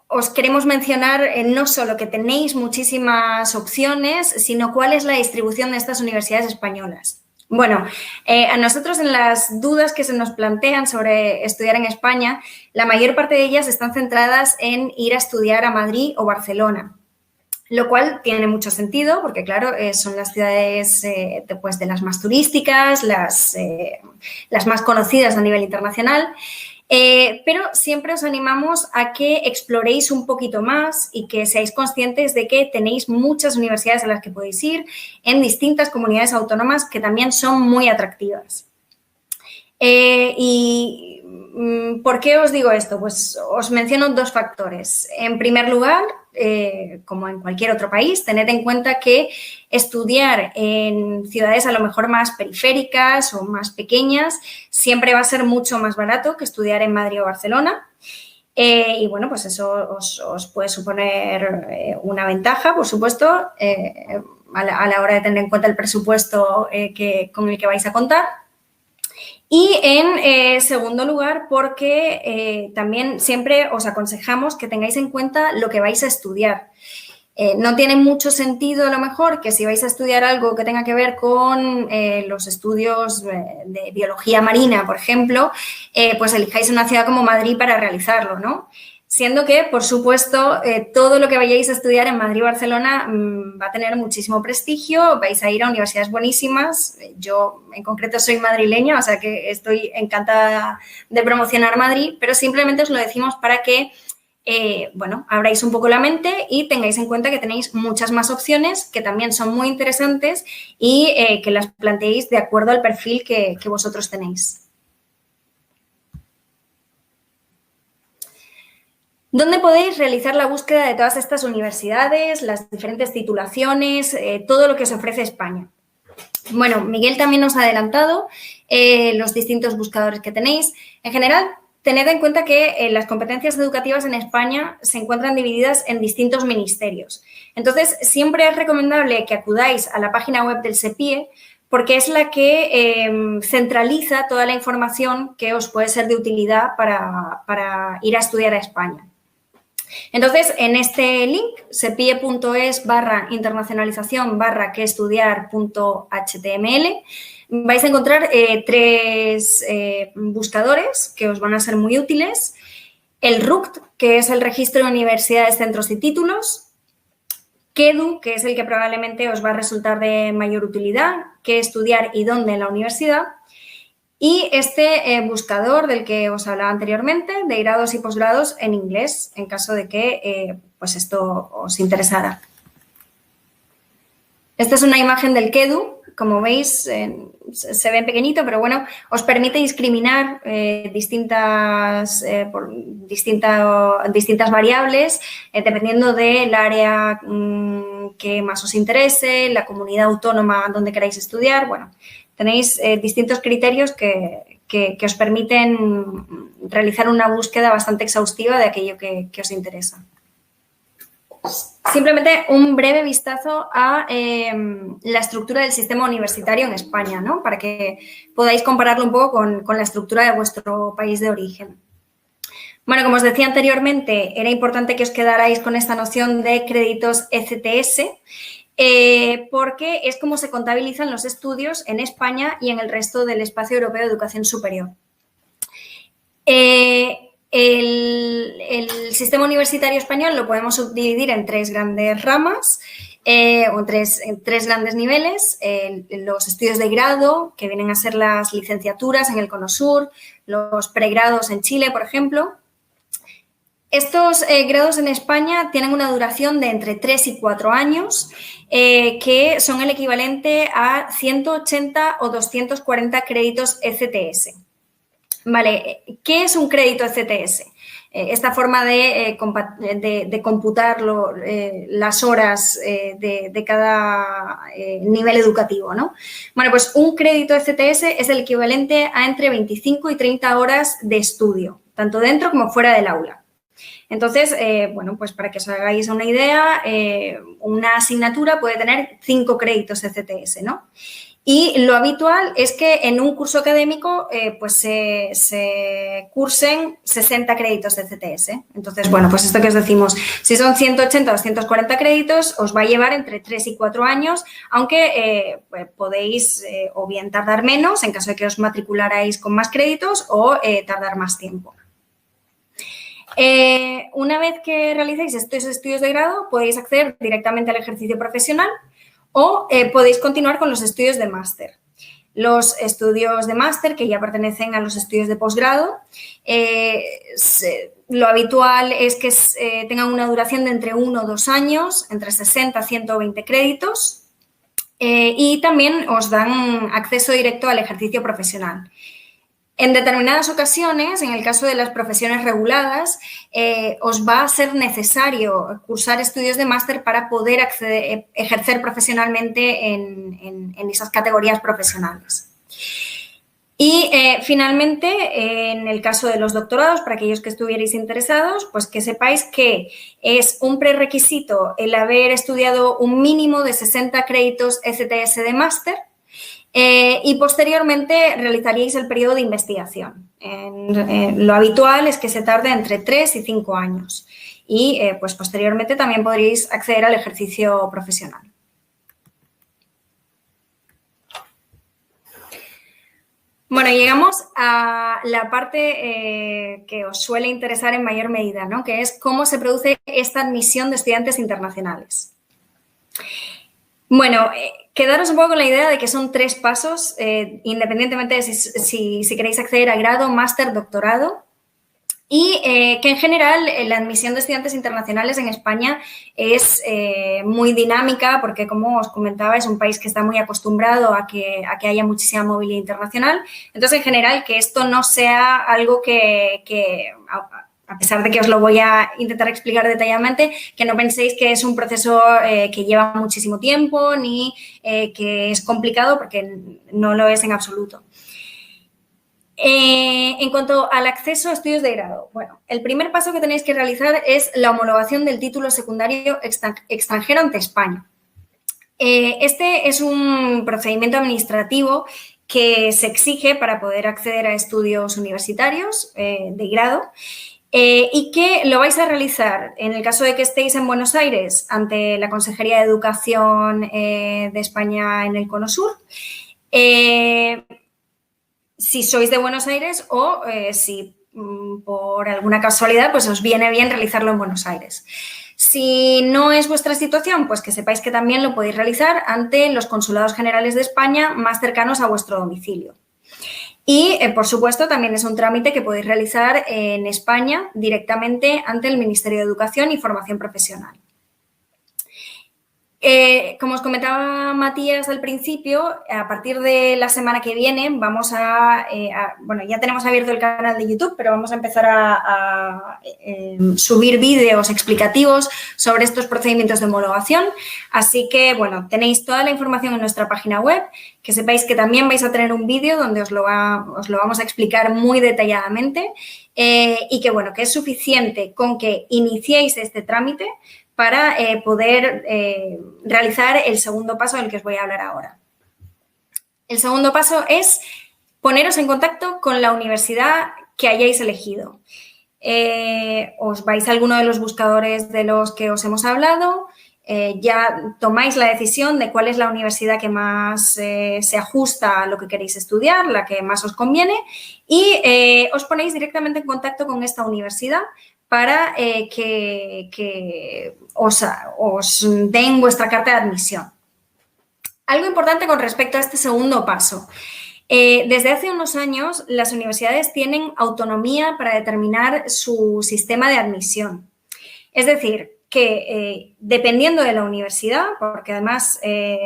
Speaker 5: os queremos mencionar no solo que tenéis muchísimas opciones, sino cuál es la distribución de estas universidades españolas? Bueno, a nosotros en las dudas que se nos plantean sobre estudiar en España, la mayor parte de ellas están centradas en ir a estudiar a Madrid o Barcelona, lo cual tiene mucho sentido porque, claro, son las ciudades de las más turísticas, las más conocidas a nivel internacional. Pero siempre os animamos a que exploréis un poquito más y que seáis conscientes de que tenéis muchas universidades a las que podéis ir en distintas comunidades autónomas que también son muy atractivas. ¿Por qué os digo esto? Pues os menciono dos factores. En primer lugar, como en cualquier otro país, tened en cuenta que estudiar en ciudades a lo mejor más periféricas o más pequeñas siempre va a ser mucho más barato que estudiar en Madrid o Barcelona. Y bueno, pues eso os puede suponer una ventaja, por supuesto, a la hora de tener en cuenta el presupuesto con el que vais a contar. Y en segundo lugar, porque también siempre os aconsejamos que tengáis en cuenta lo que vais a estudiar. No tiene mucho sentido a lo mejor que si vais a estudiar algo que tenga que ver con los estudios de biología marina, por ejemplo, pues elijáis una ciudad como Madrid para realizarlo, ¿no? Siendo que, por supuesto, todo lo que vayáis a estudiar en Madrid o Barcelona va a tener muchísimo prestigio, vais a ir a universidades buenísimas. Yo, en concreto, soy madrileña, o sea que estoy encantada de promocionar Madrid, pero simplemente os lo decimos para que, abráis un poco la mente y tengáis en cuenta que tenéis muchas más opciones que también son muy interesantes y que las planteéis de acuerdo al perfil que vosotros tenéis. ¿Dónde podéis realizar la búsqueda de todas estas universidades, las diferentes titulaciones, todo lo que os ofrece España? Bueno, Miguel también nos ha adelantado los distintos buscadores que tenéis. En general, tened en cuenta que las competencias educativas en España se encuentran divididas en distintos ministerios. Entonces, siempre es recomendable que acudáis a la página web del SEPIE porque es la que centraliza toda la información que os puede ser de utilidad para ir a estudiar a España. Entonces, en este link, sepie.es/internacionalización/queestudiar.html, vais a encontrar tres buscadores que os van a ser muy útiles. El RUCT, que es el Registro de Universidades, Centros y Títulos. KEDU, que es el que probablemente os va a resultar de mayor utilidad, qué estudiar y dónde en la universidad. Y este buscador del que os hablaba anteriormente, de grados y posgrados en inglés, en caso de que pues esto os interesara. Esta es una imagen del KEDU. Como veis, se ve pequeñito, pero bueno, os permite discriminar distintas variables dependiendo del área que más os interese, la comunidad autónoma donde queráis estudiar. Bueno, tenéis distintos criterios que os permiten realizar una búsqueda bastante exhaustiva de aquello que os interesa. Simplemente un breve vistazo a la estructura del sistema universitario en España, ¿no? Para que podáis compararlo un poco con la estructura de vuestro país de origen. Bueno, como os decía anteriormente, era importante que os quedarais con esta noción de créditos ECTS, porque es como se contabilizan los estudios en España y en el resto del espacio europeo de educación superior. El sistema universitario español lo podemos subdividir en tres grandes ramas o en tres grandes niveles. Los estudios de grado, que vienen a ser las licenciaturas en el Cono Sur, los pregrados en Chile, por ejemplo. Estos grados en España tienen una duración de entre 3 y 4 años, que son el equivalente a 180 o 240 créditos ECTS. Vale, ¿qué es un crédito ECTS? Esta forma de computar las horas de cada nivel educativo, ¿no? Bueno, pues un crédito ECTS es el equivalente a entre 25 y 30 horas de estudio, tanto dentro como fuera del aula. Entonces, bueno, pues para que os hagáis una idea, una asignatura puede tener 5 créditos ECTS, ¿no? Y lo habitual es que en un curso académico pues se cursen 60 créditos de ECTS. Entonces, bueno, pues esto que os decimos, si son 180 o 240 créditos, os va a llevar entre 3 y 4 años, aunque pues podéis o bien tardar menos en caso de que os matricularais con más créditos o tardar más tiempo. Una vez que realicéis estos estudios de grado, podéis acceder directamente al ejercicio profesional o podéis continuar con los estudios de máster. Los estudios de máster, que ya pertenecen a los estudios de posgrado, lo habitual es que tengan una duración de entre 1 o 2 años, entre 60 a 120 créditos, y también os dan acceso directo al ejercicio profesional. En determinadas ocasiones, en el caso de las profesiones reguladas, os va a ser necesario cursar estudios de máster para poder ejercer profesionalmente en esas categorías profesionales. Y finalmente, en el caso de los doctorados, para aquellos que estuvierais interesados, pues que sepáis que es un prerequisito el haber estudiado un mínimo de 60 créditos ECTS de máster. Y posteriormente realizaríais el periodo de investigación. Lo habitual es que se tarde entre 3 y 5 años y pues posteriormente también podréis acceder al ejercicio profesional. Bueno, llegamos a la parte que os suele interesar en mayor medida, ¿no? Que es cómo se produce esta admisión de estudiantes internacionales. Bueno, quedaros un poco con la idea de que son 3 pasos, independientemente de si queréis acceder a grado, máster, doctorado, y que en general la admisión de estudiantes internacionales en España es muy dinámica porque, como os comentaba, es un país que está muy acostumbrado a que haya muchísima movilidad internacional. Entonces, en general, que esto no sea algo que a pesar de que os lo voy a intentar explicar detalladamente, que no penséis que es un proceso que lleva muchísimo tiempo ni que es complicado, porque no lo es en absoluto. En cuanto al acceso a estudios de grado, bueno, el primer paso que tenéis que realizar es la homologación del título secundario extranjero ante España. Este es un procedimiento administrativo que se exige para poder acceder a estudios universitarios de grado. Y que lo vais a realizar, en el caso de que estéis en Buenos Aires, ante la Consejería de Educación de España en el Cono Sur, si sois de Buenos Aires o si por alguna casualidad pues os viene bien realizarlo en Buenos Aires. Si no es vuestra situación, pues que sepáis que también lo podéis realizar ante los consulados generales de España más cercanos a vuestro domicilio. Y, por supuesto, también es un trámite que podéis realizar en España directamente ante el Ministerio de Educación y Formación Profesional. Como os comentaba Matías al principio, a partir de la semana que viene vamos bueno, ya tenemos abierto el canal de YouTube, pero vamos a empezar a subir vídeos explicativos sobre estos procedimientos de homologación. Así que, bueno, tenéis toda la información en nuestra página web, que sepáis que también vais a tener un vídeo donde os lo vamos a explicar muy detalladamente y que, bueno, que es suficiente con que iniciéis este trámite para poder realizar el segundo paso del que os voy a hablar ahora. El segundo paso es poneros en contacto con la universidad que hayáis elegido. Os vais a alguno de los buscadores de los que os hemos hablado, ya tomáis la decisión de cuál es la universidad que más se ajusta a lo que queréis estudiar, la que más os conviene, y os ponéis directamente en contacto con esta universidad para que os den vuestra carta de admisión. Algo importante con respecto a este segundo paso. Desde hace unos años, las universidades tienen autonomía para determinar su sistema de admisión. Es decir, que dependiendo de la universidad, porque además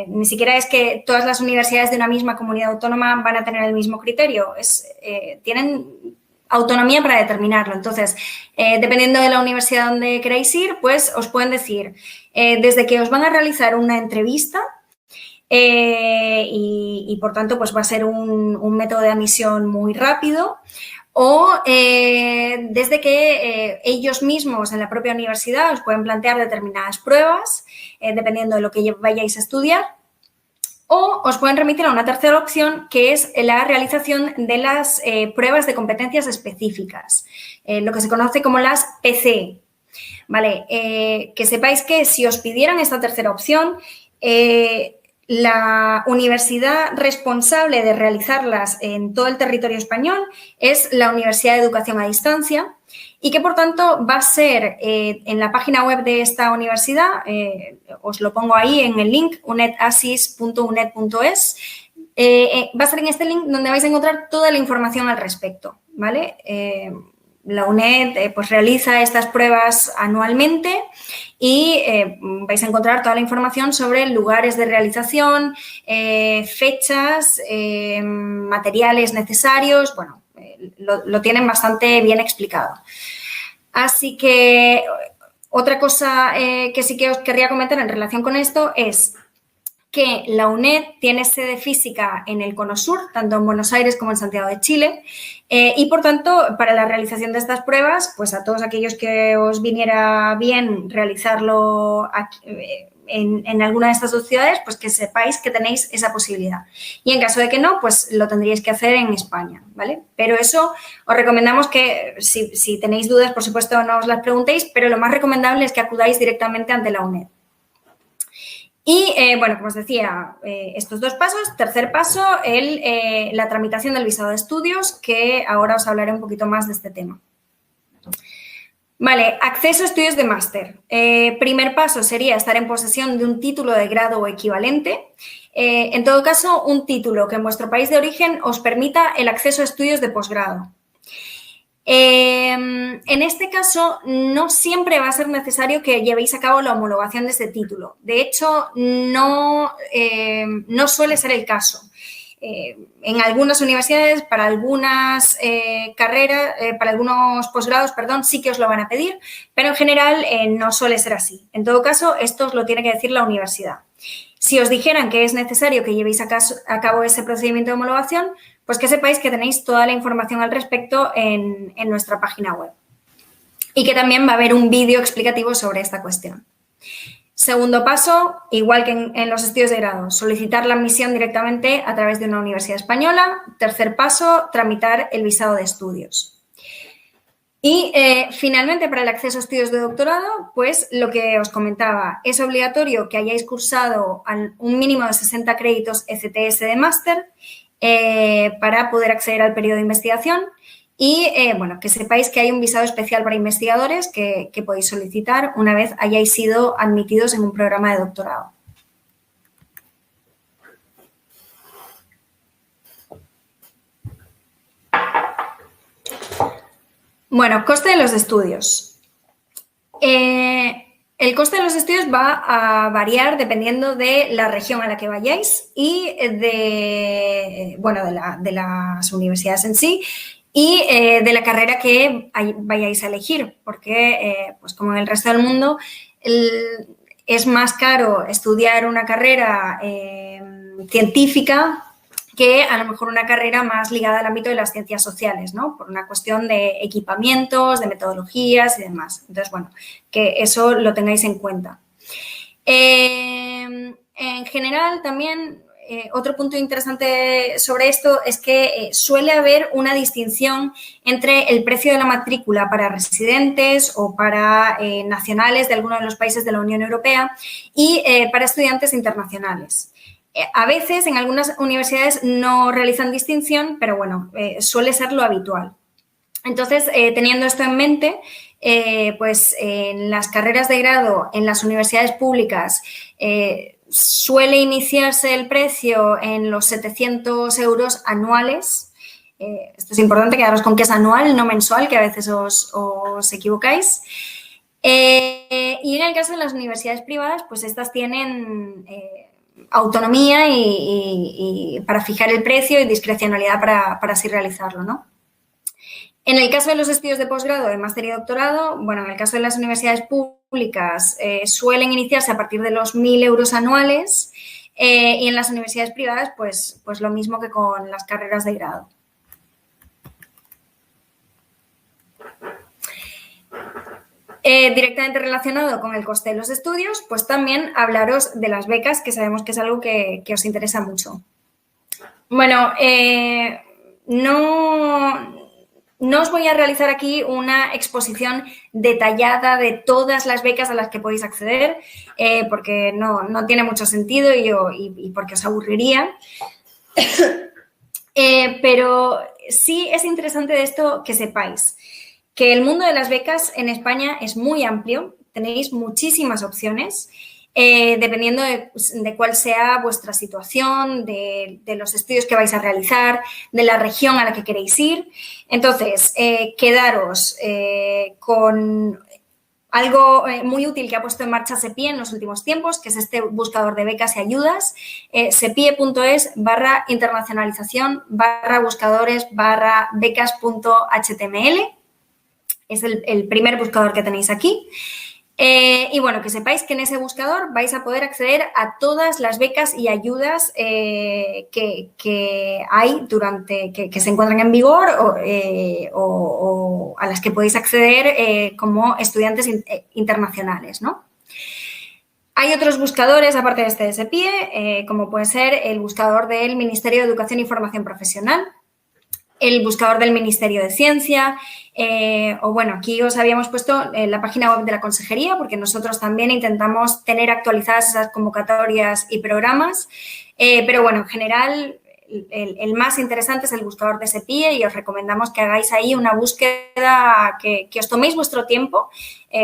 Speaker 5: ni siquiera es que todas las universidades de una misma comunidad autónoma van a tener el mismo criterio, tienen autonomía para determinarlo. Entonces, dependiendo de la universidad donde queráis ir, pues os pueden decir, desde que os van a realizar una entrevista, y, por tanto, pues va a ser un método de admisión muy rápido. O desde que ellos mismos en la propia universidad os pueden plantear determinadas pruebas, dependiendo de lo que vayáis a estudiar. O os pueden remitir a una tercera opción, que es la realización de las pruebas de competencias específicas, lo que se conoce como las PCE. Vale, que sepáis que si os pidieran esta tercera opción, la universidad responsable de realizarlas en todo el territorio español es la Universidad de Educación a Distancia y que, por tanto, va a ser en la página web de esta universidad, os lo pongo ahí en el link, unedasis.uned.es, va a ser en este link donde vais a encontrar toda la información al respecto, ¿vale? La UNED pues realiza estas pruebas anualmente y vais a encontrar toda la información sobre lugares de realización, fechas, materiales necesarios, bueno, lo tienen bastante bien explicado. Así que otra cosa que sí que os querría comentar en relación con esto es que la UNED tiene sede física en el Cono Sur, tanto en Buenos Aires como en Santiago de Chile, y, por tanto, para la realización de estas pruebas, pues a todos aquellos que os viniera bien realizarlo aquí, en alguna de estas dos ciudades, pues que sepáis que tenéis esa posibilidad. Y en caso de que no, pues lo tendríais que hacer en España, ¿vale? Pero eso os recomendamos que, si tenéis dudas, por supuesto, no os las preguntéis, pero lo más recomendable es que acudáis directamente ante la UNED. Y, bueno, como os decía, estos dos pasos. Tercer paso, la tramitación del visado de estudios, que ahora os hablaré un poquito más de este tema. Vale, acceso a estudios de máster. Primer paso sería estar en posesión de un título de grado o equivalente. En todo caso, un título que en vuestro país de origen os permita el acceso a estudios de posgrado. En este caso, no siempre va a ser necesario que llevéis a cabo la homologación de ese título. De hecho, no suele ser el caso. En algunas universidades, para algunas carreras, para algunos posgrados, perdón, sí que os lo van a pedir, pero en general no suele ser así. En todo caso, esto os lo tiene que decir la universidad. Si os dijeran que es necesario que llevéis a cabo ese procedimiento de homologación, pues que sepáis que tenéis toda la información al respecto en nuestra página web y que también va a haber un vídeo explicativo sobre esta cuestión. Segundo paso, igual que en los estudios de grado, solicitar la admisión directamente a través de una universidad española. Tercer paso, tramitar el visado de estudios. Y, finalmente, para el acceso a estudios de doctorado, pues lo que os comentaba, es obligatorio que hayáis cursado un mínimo de 60 créditos ECTS de máster para poder acceder al periodo de investigación y, bueno, que sepáis que hay un visado especial para investigadores que podéis solicitar una vez hayáis sido admitidos en un programa de doctorado. Bueno, coste de los estudios. El coste de los estudios va a variar dependiendo de la región a la que vayáis y de las universidades en sí y de la carrera que vayáis a elegir, porque, pues como en el resto del mundo, es más caro estudiar una carrera científica que a lo mejor una carrera más ligada al ámbito de las ciencias sociales, ¿no? Por una cuestión de equipamientos, de metodologías y demás. Entonces, bueno, que eso lo tengáis en cuenta. En general, también, otro punto interesante sobre esto es que suele haber una distinción entre el precio de la matrícula para residentes o para nacionales de alguno de los países de la Unión Europea y para estudiantes internacionales. A veces en algunas universidades no realizan distinción, pero bueno, suele ser lo habitual. Entonces, teniendo esto en mente, pues en las carreras de grado en las universidades públicas suele iniciarse el precio en los 700 euros anuales. Esto es importante, quedaros con que es anual, no mensual, que a veces os equivocáis. Y en el caso de las universidades privadas, pues estas tienen autonomía y para fijar el precio y discrecionalidad para así realizarlo, ¿no? En el caso de los estudios de posgrado, de máster y doctorado, bueno, en el caso de las universidades públicas suelen iniciarse a partir de los 1.000 euros anuales y en las universidades privadas, pues lo mismo que con las carreras de grado. Directamente relacionado con el coste de los estudios, pues también hablaros de las becas, que sabemos que es algo que os interesa mucho. Bueno, no os voy a realizar aquí una exposición detallada de todas las becas a las que podéis acceder, porque no tiene mucho sentido y porque os aburriría. Pero sí es interesante de esto que sepáis que el mundo de las becas en España es muy amplio, tenéis muchísimas opciones, dependiendo de cuál sea vuestra situación, de los estudios que vais a realizar, de la región a la que queréis ir. Entonces, quedaros con algo muy útil que ha puesto en marcha SEPIE en los últimos tiempos, que es este buscador de becas y ayudas, sepie.es/internacionalización/buscadores/becas.html. Es el primer buscador que tenéis aquí. Y bueno, que sepáis que en ese buscador vais a poder acceder a todas las becas y ayudas que hay que se encuentran en vigor o a las que podéis acceder como estudiantes internacionales, ¿no? Hay otros buscadores, aparte de este de SEPIE, como puede ser el buscador del Ministerio de Educación y Formación Profesional, el buscador del Ministerio de Ciencia, o bueno, aquí os habíamos puesto la página web de la Consejería, porque nosotros también intentamos tener actualizadas esas convocatorias y programas, pero bueno, en general el más interesante es el buscador de SEPIE y os recomendamos que hagáis ahí una búsqueda, que os toméis vuestro tiempo,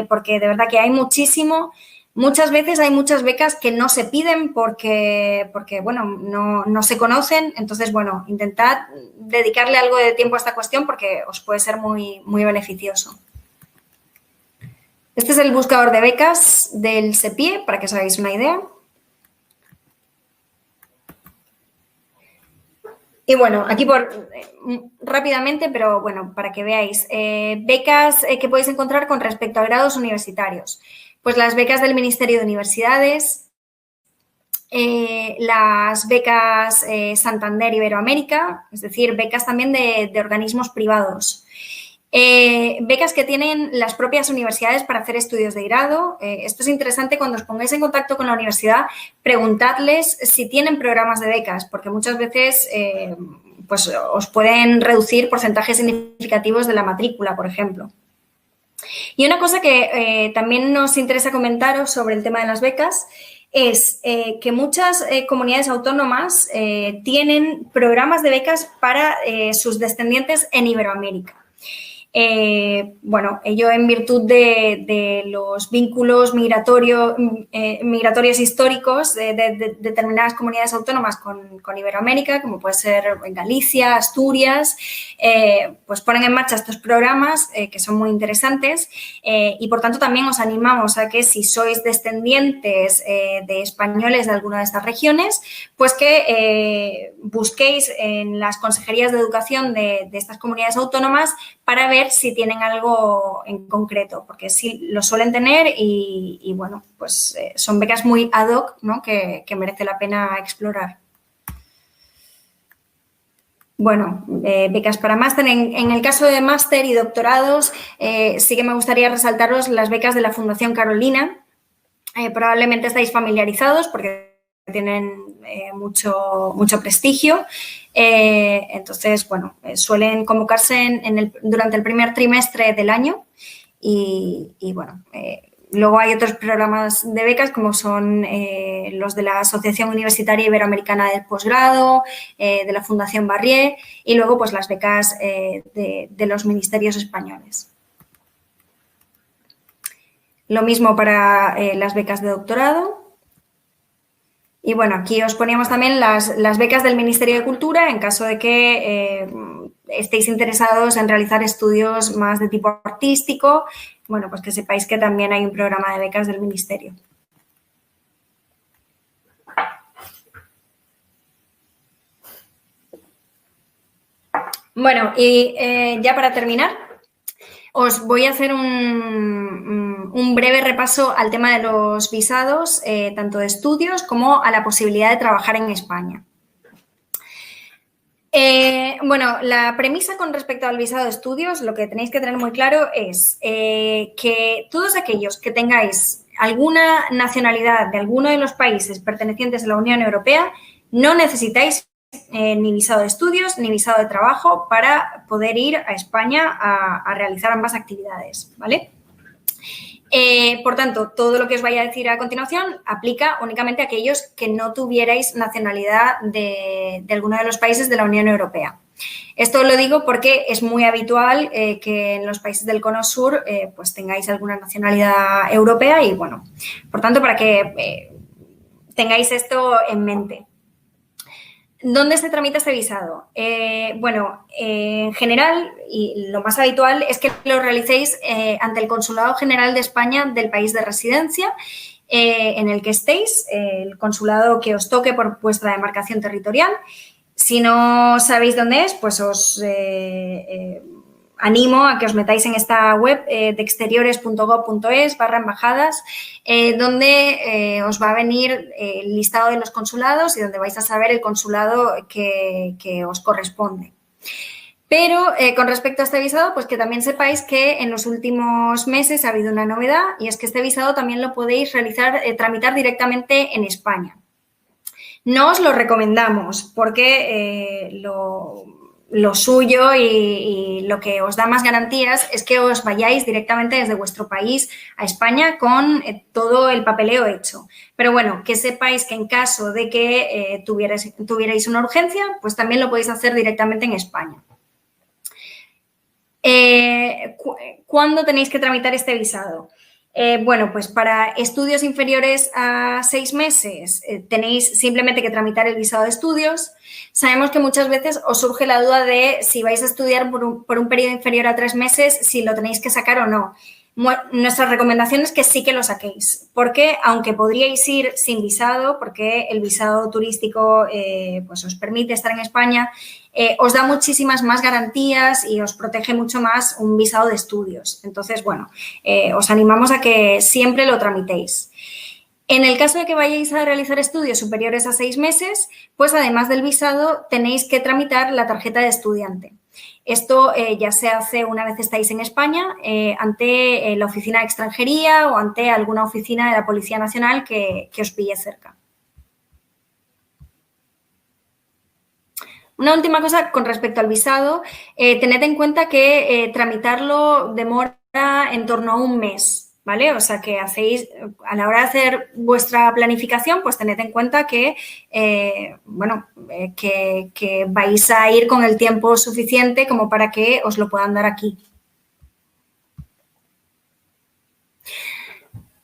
Speaker 5: porque de verdad que hay muchísimo. Muchas veces hay muchas becas que no se piden porque bueno, no se conocen. Entonces, bueno, intentad dedicarle algo de tiempo a esta cuestión porque os puede ser muy, muy beneficioso. Este es el buscador de becas del SEPIE, para que os hagáis una idea. Y bueno, aquí rápidamente, pero bueno, para que veáis, becas que podéis encontrar con respecto a grados universitarios. Pues las becas del Ministerio de Universidades, las becas Santander Iberoamérica, es decir, becas también de organismos privados. Becas que tienen las propias universidades para hacer estudios de grado. Esto es interesante cuando os pongáis en contacto con la universidad, preguntadles si tienen programas de becas, porque muchas veces pues os pueden reducir porcentajes significativos de la matrícula, por ejemplo. Y una cosa que también nos interesa comentaros sobre el tema de las becas es que muchas comunidades autónomas tienen programas de becas para sus descendientes en Iberoamérica. Bueno, ello en virtud de los vínculos migratorios históricos de determinadas comunidades autónomas con Iberoamérica, como puede ser en Galicia, Asturias, pues ponen en marcha estos programas que son muy interesantes y, por tanto, también os animamos a que si sois descendientes de españoles de alguna de estas regiones, pues que busquéis en las consejerías de educación de estas comunidades autónomas para ver si tienen algo en concreto, porque sí lo suelen tener y bueno, pues son becas muy ad hoc, ¿no? que merece la pena explorar. Bueno, becas para máster. En el caso de máster y doctorados, sí que me gustaría resaltaros las becas de la Fundación Carolina. Probablemente estáis familiarizados porque tienen mucho prestigio. Entonces, bueno, suelen convocarse durante el primer trimestre del año y bueno, luego hay otros programas de becas como son los de la Asociación Universitaria Iberoamericana del Posgrado, de la Fundación Barrié y luego pues las becas de los ministerios españoles. Lo mismo para las becas de doctorado. Y bueno, aquí os poníamos también las becas del Ministerio de Cultura en caso de que estéis interesados en realizar estudios más de tipo artístico. Bueno, pues que sepáis que también hay un programa de becas del Ministerio. Bueno, y ya para terminar, os voy a hacer un un breve repaso al tema de los visados, tanto de estudios como a la posibilidad de trabajar en España. Bueno, la premisa con respecto al visado de estudios, lo que tenéis que tener muy claro es que todos aquellos que tengáis alguna nacionalidad de alguno de los países pertenecientes a la Unión Europea, no necesitáis ni visado de estudios ni visado de trabajo para poder ir a España a realizar ambas actividades, ¿vale? Por tanto, todo lo que os vaya a decir a continuación aplica únicamente a aquellos que no tuvierais nacionalidad de alguno de los países de la Unión Europea. Esto lo digo porque es muy habitual que en los países del Cono Sur pues tengáis alguna nacionalidad europea y, bueno, por tanto, para que tengáis esto en mente. ¿Dónde se tramita este visado? Bueno, en general, y lo más habitual es que lo realicéis ante el Consulado General de España del país de residencia en el que estéis, el consulado que os toque por vuestra demarcación territorial. Si no sabéis dónde es, pues os animo a que os metáis en esta web de exteriores.gov.es/embajadas, donde os va a venir el listado de los consulados y donde vais a saber el consulado que os corresponde. Pero con respecto a este visado, pues que también sepáis que en los últimos meses ha habido una novedad y es que este visado también lo podéis tramitar directamente en España. No os lo recomendamos porque lo suyo y lo que os da más garantías es que os vayáis directamente desde vuestro país a España con todo el papeleo hecho. Pero bueno, que sepáis que en caso de que tuvierais una urgencia, pues también lo podéis hacer directamente en España. ¿Cuándo tenéis que tramitar este visado? Bueno, pues para estudios inferiores a 6 meses tenéis simplemente que tramitar el visado de estudios. Sabemos que muchas veces os surge la duda de si vais a estudiar por un periodo inferior a 3 meses, si lo tenéis que sacar o no. Nuestra recomendación es que sí que lo saquéis, porque aunque podríais ir sin visado, porque el visado turístico pues os permite estar en España, os da muchísimas más garantías y os protege mucho más un visado de estudios. Entonces, bueno, os animamos a que siempre lo tramitéis. En el caso de que vayáis a realizar estudios superiores a 6 meses, pues además del visado tenéis que tramitar la tarjeta de estudiante. Esto ya se hace una vez estáis en España ante la oficina de extranjería o ante alguna oficina de la Policía Nacional que os pille cerca. Una última cosa con respecto al visado, tened en cuenta que tramitarlo demora en torno a un mes. ¿Vale? O sea, que hacéis, a la hora de hacer vuestra planificación, pues tened en cuenta que, que vais a ir con el tiempo suficiente como para que os lo puedan dar aquí.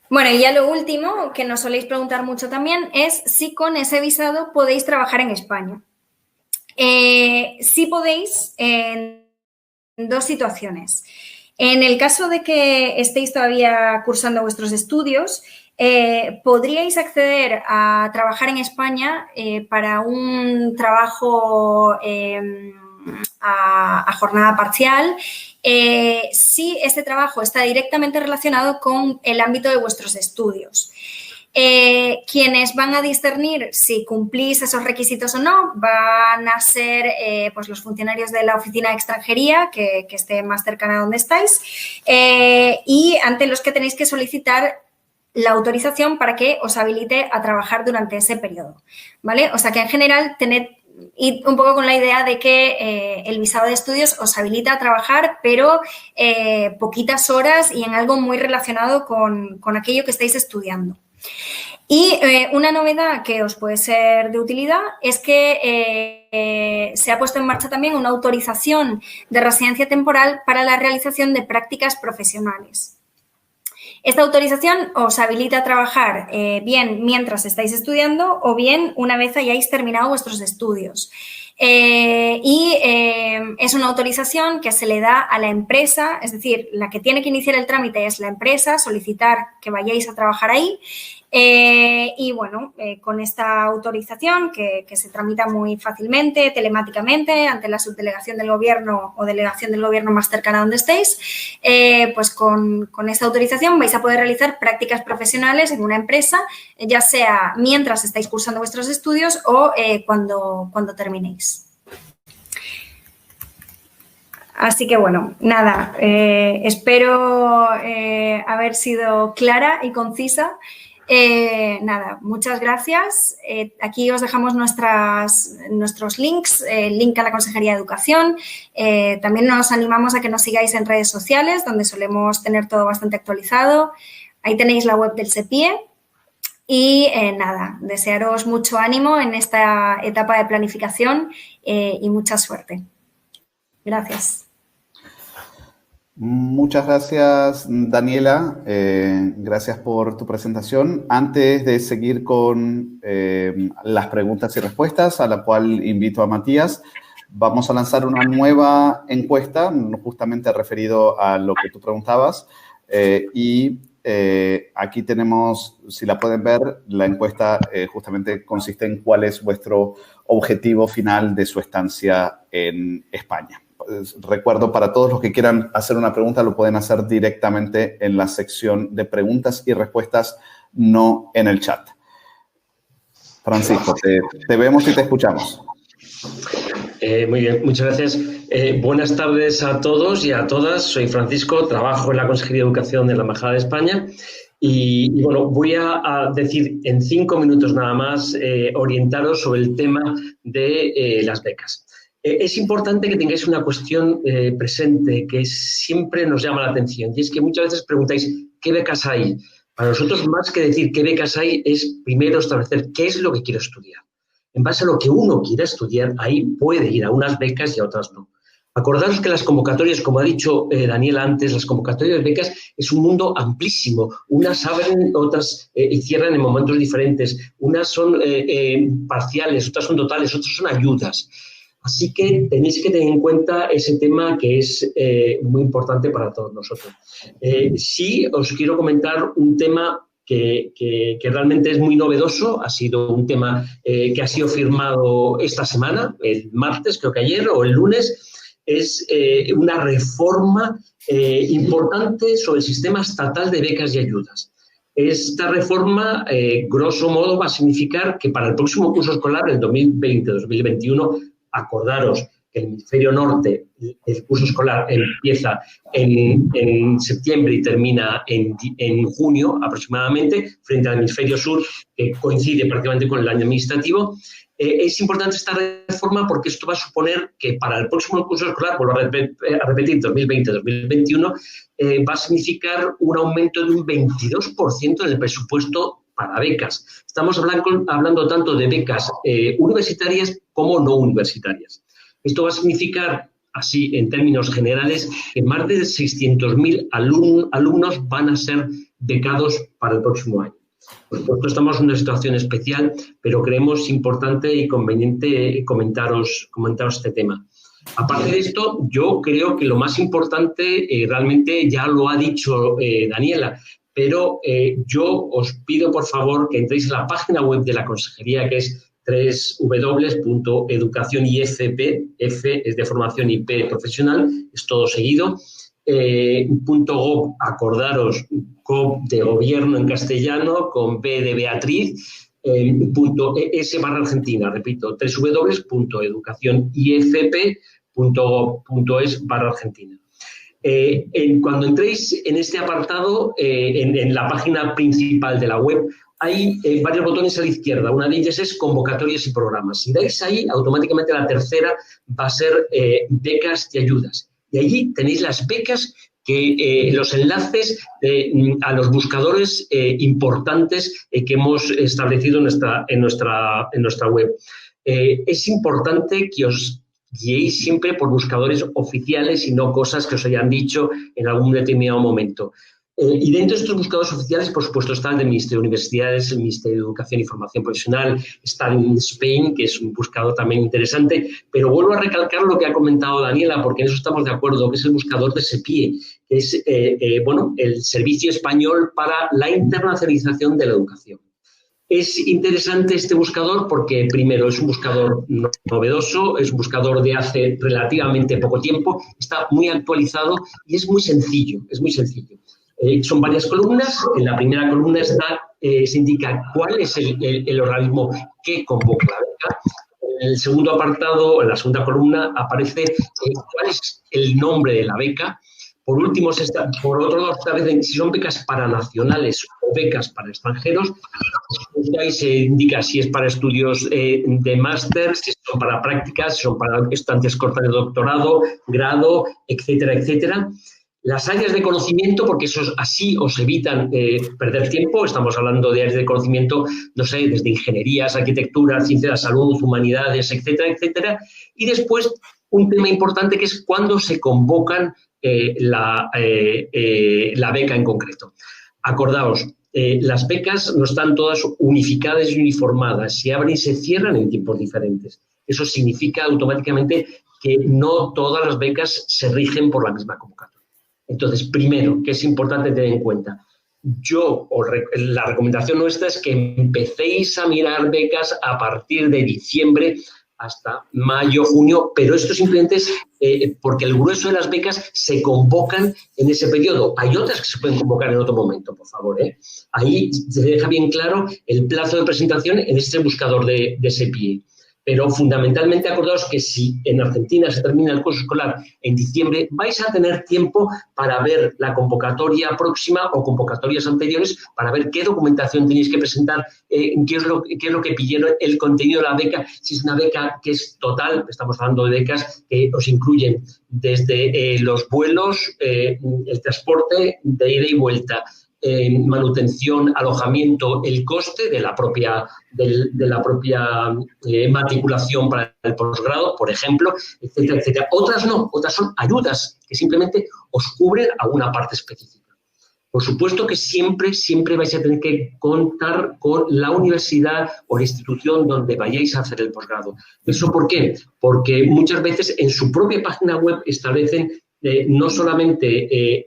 Speaker 5: Bueno, y ya lo último, que nos soléis preguntar mucho también, es si con ese visado podéis trabajar en España. Sí podéis en 2 situaciones. En el caso de que estéis todavía cursando vuestros estudios, podríais acceder a trabajar en España para un trabajo a jornada parcial si este trabajo está directamente relacionado con el ámbito de vuestros estudios. Quienes van a discernir si cumplís esos requisitos o no van a ser pues los funcionarios de la oficina de extranjería que esté más cercana a donde estáis y ante los que tenéis que solicitar la autorización para que os habilite a trabajar durante ese periodo, ¿vale? O sea que en general id un poco con la idea de que el visado de estudios os habilita a trabajar, pero poquitas horas y en algo muy relacionado con aquello que estáis estudiando. Y una novedad que os puede ser de utilidad es que se ha puesto en marcha también una autorización de residencia temporal para la realización de prácticas profesionales. Esta autorización os habilita a trabajar bien mientras estáis estudiando o bien una vez hayáis terminado vuestros estudios. Es una autorización que se le da a la empresa, es decir, la que tiene que iniciar el trámite es la empresa, solicitar que vayáis a trabajar ahí. Con esta autorización que se tramita muy fácilmente, telemáticamente, ante la subdelegación del gobierno o delegación del gobierno más cercana donde estéis, pues con esta autorización vais a poder realizar prácticas profesionales en una empresa, ya sea mientras estáis cursando vuestros estudios o cuando terminéis. Así que, bueno, nada, espero haber sido clara y concisa. Muchas gracias. Aquí os dejamos nuestros links, el link a la Consejería de Educación. También nos animamos a que nos sigáis en redes sociales, donde solemos tener todo bastante actualizado. Ahí tenéis la web del SEPIE. Y desearos mucho ánimo en esta etapa de planificación y mucha suerte. Gracias.
Speaker 1: Muchas gracias, Daniela. Gracias por tu presentación. Antes de seguir con las preguntas y respuestas, a la cual invito a Matías, vamos a lanzar una nueva encuesta, justamente referido a lo que tú preguntabas. Aquí tenemos, si la pueden ver, la encuesta justamente consiste en cuál es vuestro objetivo final de su estancia en España. Recuerdo, para todos los que quieran hacer una pregunta, lo pueden hacer directamente en la sección de preguntas y respuestas, no en el chat. Francisco, te vemos y te escuchamos.
Speaker 6: Muy bien, muchas gracias. Buenas tardes a todos y a todas. Soy Francisco, trabajo en la Consejería de Educación de la Embajada de España y bueno, voy a decir en 5 minutos nada más, orientaros sobre el tema de las becas. Es importante que tengáis una cuestión presente que siempre nos llama la atención, y es que muchas veces preguntáis ¿qué becas hay? Para nosotros, más que decir qué becas hay, es primero establecer qué es lo que quiero estudiar. En base a lo que uno quiera estudiar, ahí puede ir a unas becas y a otras no. Acordaros que las convocatorias, como ha dicho Daniela antes, las convocatorias de becas es un mundo amplísimo. Unas abren, otras cierran en momentos diferentes. Unas son parciales, otras son totales, otras son ayudas. Así que tenéis que tener en cuenta ese tema que es muy importante para todos nosotros. Sí, os quiero comentar un tema que realmente es muy novedoso. Ha sido un tema que ha sido firmado esta semana, el martes, creo que ayer, o el lunes. Es una reforma importante sobre el sistema estatal de becas y ayudas. Esta reforma, grosso modo, va a significar que para el próximo curso escolar, el 2020-2021, acordaros que el hemisferio norte, el curso escolar empieza en septiembre y termina en junio aproximadamente, frente al hemisferio sur, que coincide prácticamente con el año administrativo. Es importante esta reforma porque esto va a suponer que para el próximo curso escolar, vuelvo a repetir, 2020-2021, va a significar un aumento de un 22% en el presupuesto para becas. Estamos hablando tanto de becas universitarias como no universitarias. Esto va a significar, así en términos generales, que más de 600.000 alumnos van a ser becados para el próximo año. Por supuesto, estamos en una situación especial, pero creemos importante y conveniente comentaros este tema. Aparte de esto, yo creo que lo más importante, realmente ya lo ha dicho Daniela, pero yo os pido, por favor, que entréis en la página web de la Consejería, que es www.educacionifp, F es de formación y P profesional, es todo seguido, .gov, acordaros, gov de gobierno en castellano, con B de Beatriz, .es/Argentina, repito, www.educacionifp.gov.es/Argentina. Cuando entréis en este apartado, en la página principal de la web, hay varios botones a la izquierda. Una de ellas es convocatorias y programas. Si dais ahí, automáticamente la tercera va a ser becas y ayudas. Y allí tenéis las becas, los enlaces a los buscadores importantes que hemos establecido en nuestra web. Es importante que os guiéis siempre por buscadores oficiales y no cosas que os hayan dicho en algún determinado momento. Y dentro de estos buscadores oficiales, por supuesto, está el del Ministerio de Universidades, el Ministerio de Educación y Formación Profesional, está el InSpain, que es un buscador también interesante, pero vuelvo a recalcar lo que ha comentado Daniela, porque en eso estamos de acuerdo, que es el buscador de SEPIE, que es el Servicio Español para la Internacionalización de la Educación. Es interesante este buscador porque, primero, es un buscador novedoso, es un buscador de hace relativamente poco tiempo, está muy actualizado y es muy sencillo, son varias columnas. En la primera columna se indica cuál es el organismo que convoca la beca. En el segundo apartado, en la segunda columna, aparece cuál es el nombre de la beca. Por último, por otro lado, establecen si son becas para nacionales o becas para extranjeros. Ahí se indica si es para estudios de máster, si son para prácticas, si son para estancias cortas de doctorado, grado, etcétera, etcétera. Las áreas de conocimiento, porque así os evitan perder tiempo. Estamos hablando de áreas de conocimiento, no sé, desde ingenierías, arquitectura, ciencia de la salud, humanidades, etcétera, etcétera. Y después, un tema importante que es cuándo se convocan la beca en concreto. Acordaos, las becas no están todas unificadas y uniformadas, se abren y se cierran en tiempos diferentes. Eso significa automáticamente que no todas las becas se rigen por la misma convocatoria. Entonces, primero, que es importante tener en cuenta, la recomendación nuestra es que empecéis a mirar becas a partir de diciembre hasta mayo, junio, pero esto simplemente es porque el grueso de las becas se convocan en ese periodo. Hay otras que se pueden convocar en otro momento, por favor. Ahí se deja bien claro el plazo de presentación en este buscador de SEPIE. Pero fundamentalmente acordaos que si en Argentina se termina el curso escolar en diciembre, vais a tener tiempo para ver la convocatoria próxima o convocatorias anteriores para ver qué documentación tenéis que presentar, qué es lo que pidieron, el contenido de la beca, si es una beca que es total. Estamos hablando de becas que os incluyen desde los vuelos, el transporte de ida y vuelta, manutención, alojamiento, el coste de la propia matriculación para el posgrado, por ejemplo, etcétera, etcétera. Otras no, otras son ayudas que simplemente os cubren a una parte específica. Por supuesto que siempre vais a tener que contar con la universidad o la institución donde vayáis a hacer el posgrado. ¿Eso por qué? Porque muchas veces en su propia página web establecen no solamente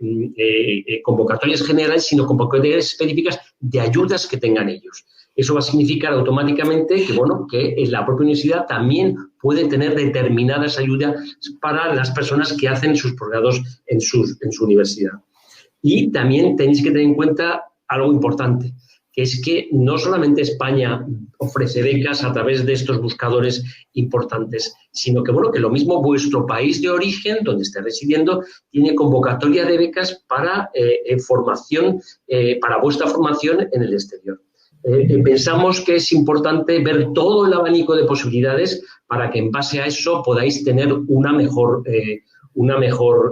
Speaker 6: convocatorias generales, sino convocatorias específicas de ayudas que tengan ellos. Eso va a significar automáticamente que la propia universidad también puede tener determinadas ayudas para las personas que hacen sus posgrados en su universidad. Y también tenéis que tener en cuenta algo importante, que es que no solamente España ofrece becas a través de estos buscadores importantes, sino que lo mismo vuestro país de origen, donde esté residiendo, tiene convocatoria de becas para formación, para vuestra formación en el exterior. Pensamos que es importante ver todo el abanico de posibilidades para que en base a eso podáis tener una mejor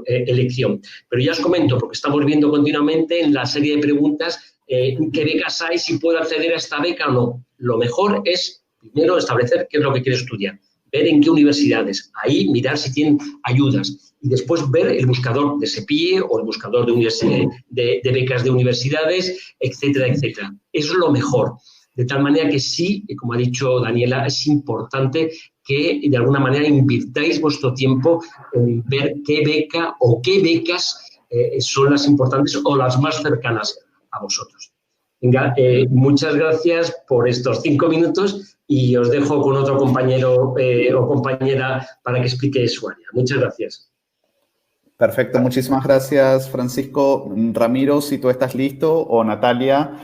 Speaker 6: elección. Pero ya os comento, porque estamos viendo continuamente en la serie de preguntas qué becas hay, si puedo acceder a esta beca o no. Lo mejor es, primero, establecer qué es lo que quiero estudiar, ver en qué universidades, ahí mirar si tienen ayudas y después ver el buscador de SEPIE o el buscador de becas de universidades, etcétera, etcétera. Eso es lo mejor. De tal manera que sí, como ha dicho Daniela, es importante que de alguna manera invirtáis vuestro tiempo en ver qué beca o qué becas son las importantes o las más cercanas a vosotros. Venga, muchas gracias por estos 5 minutos y os dejo con otro compañero o compañera para que explique su área. Muchas gracias.
Speaker 1: Perfecto, muchísimas gracias, Francisco. Ramiro, si tú estás listo, o Natalia,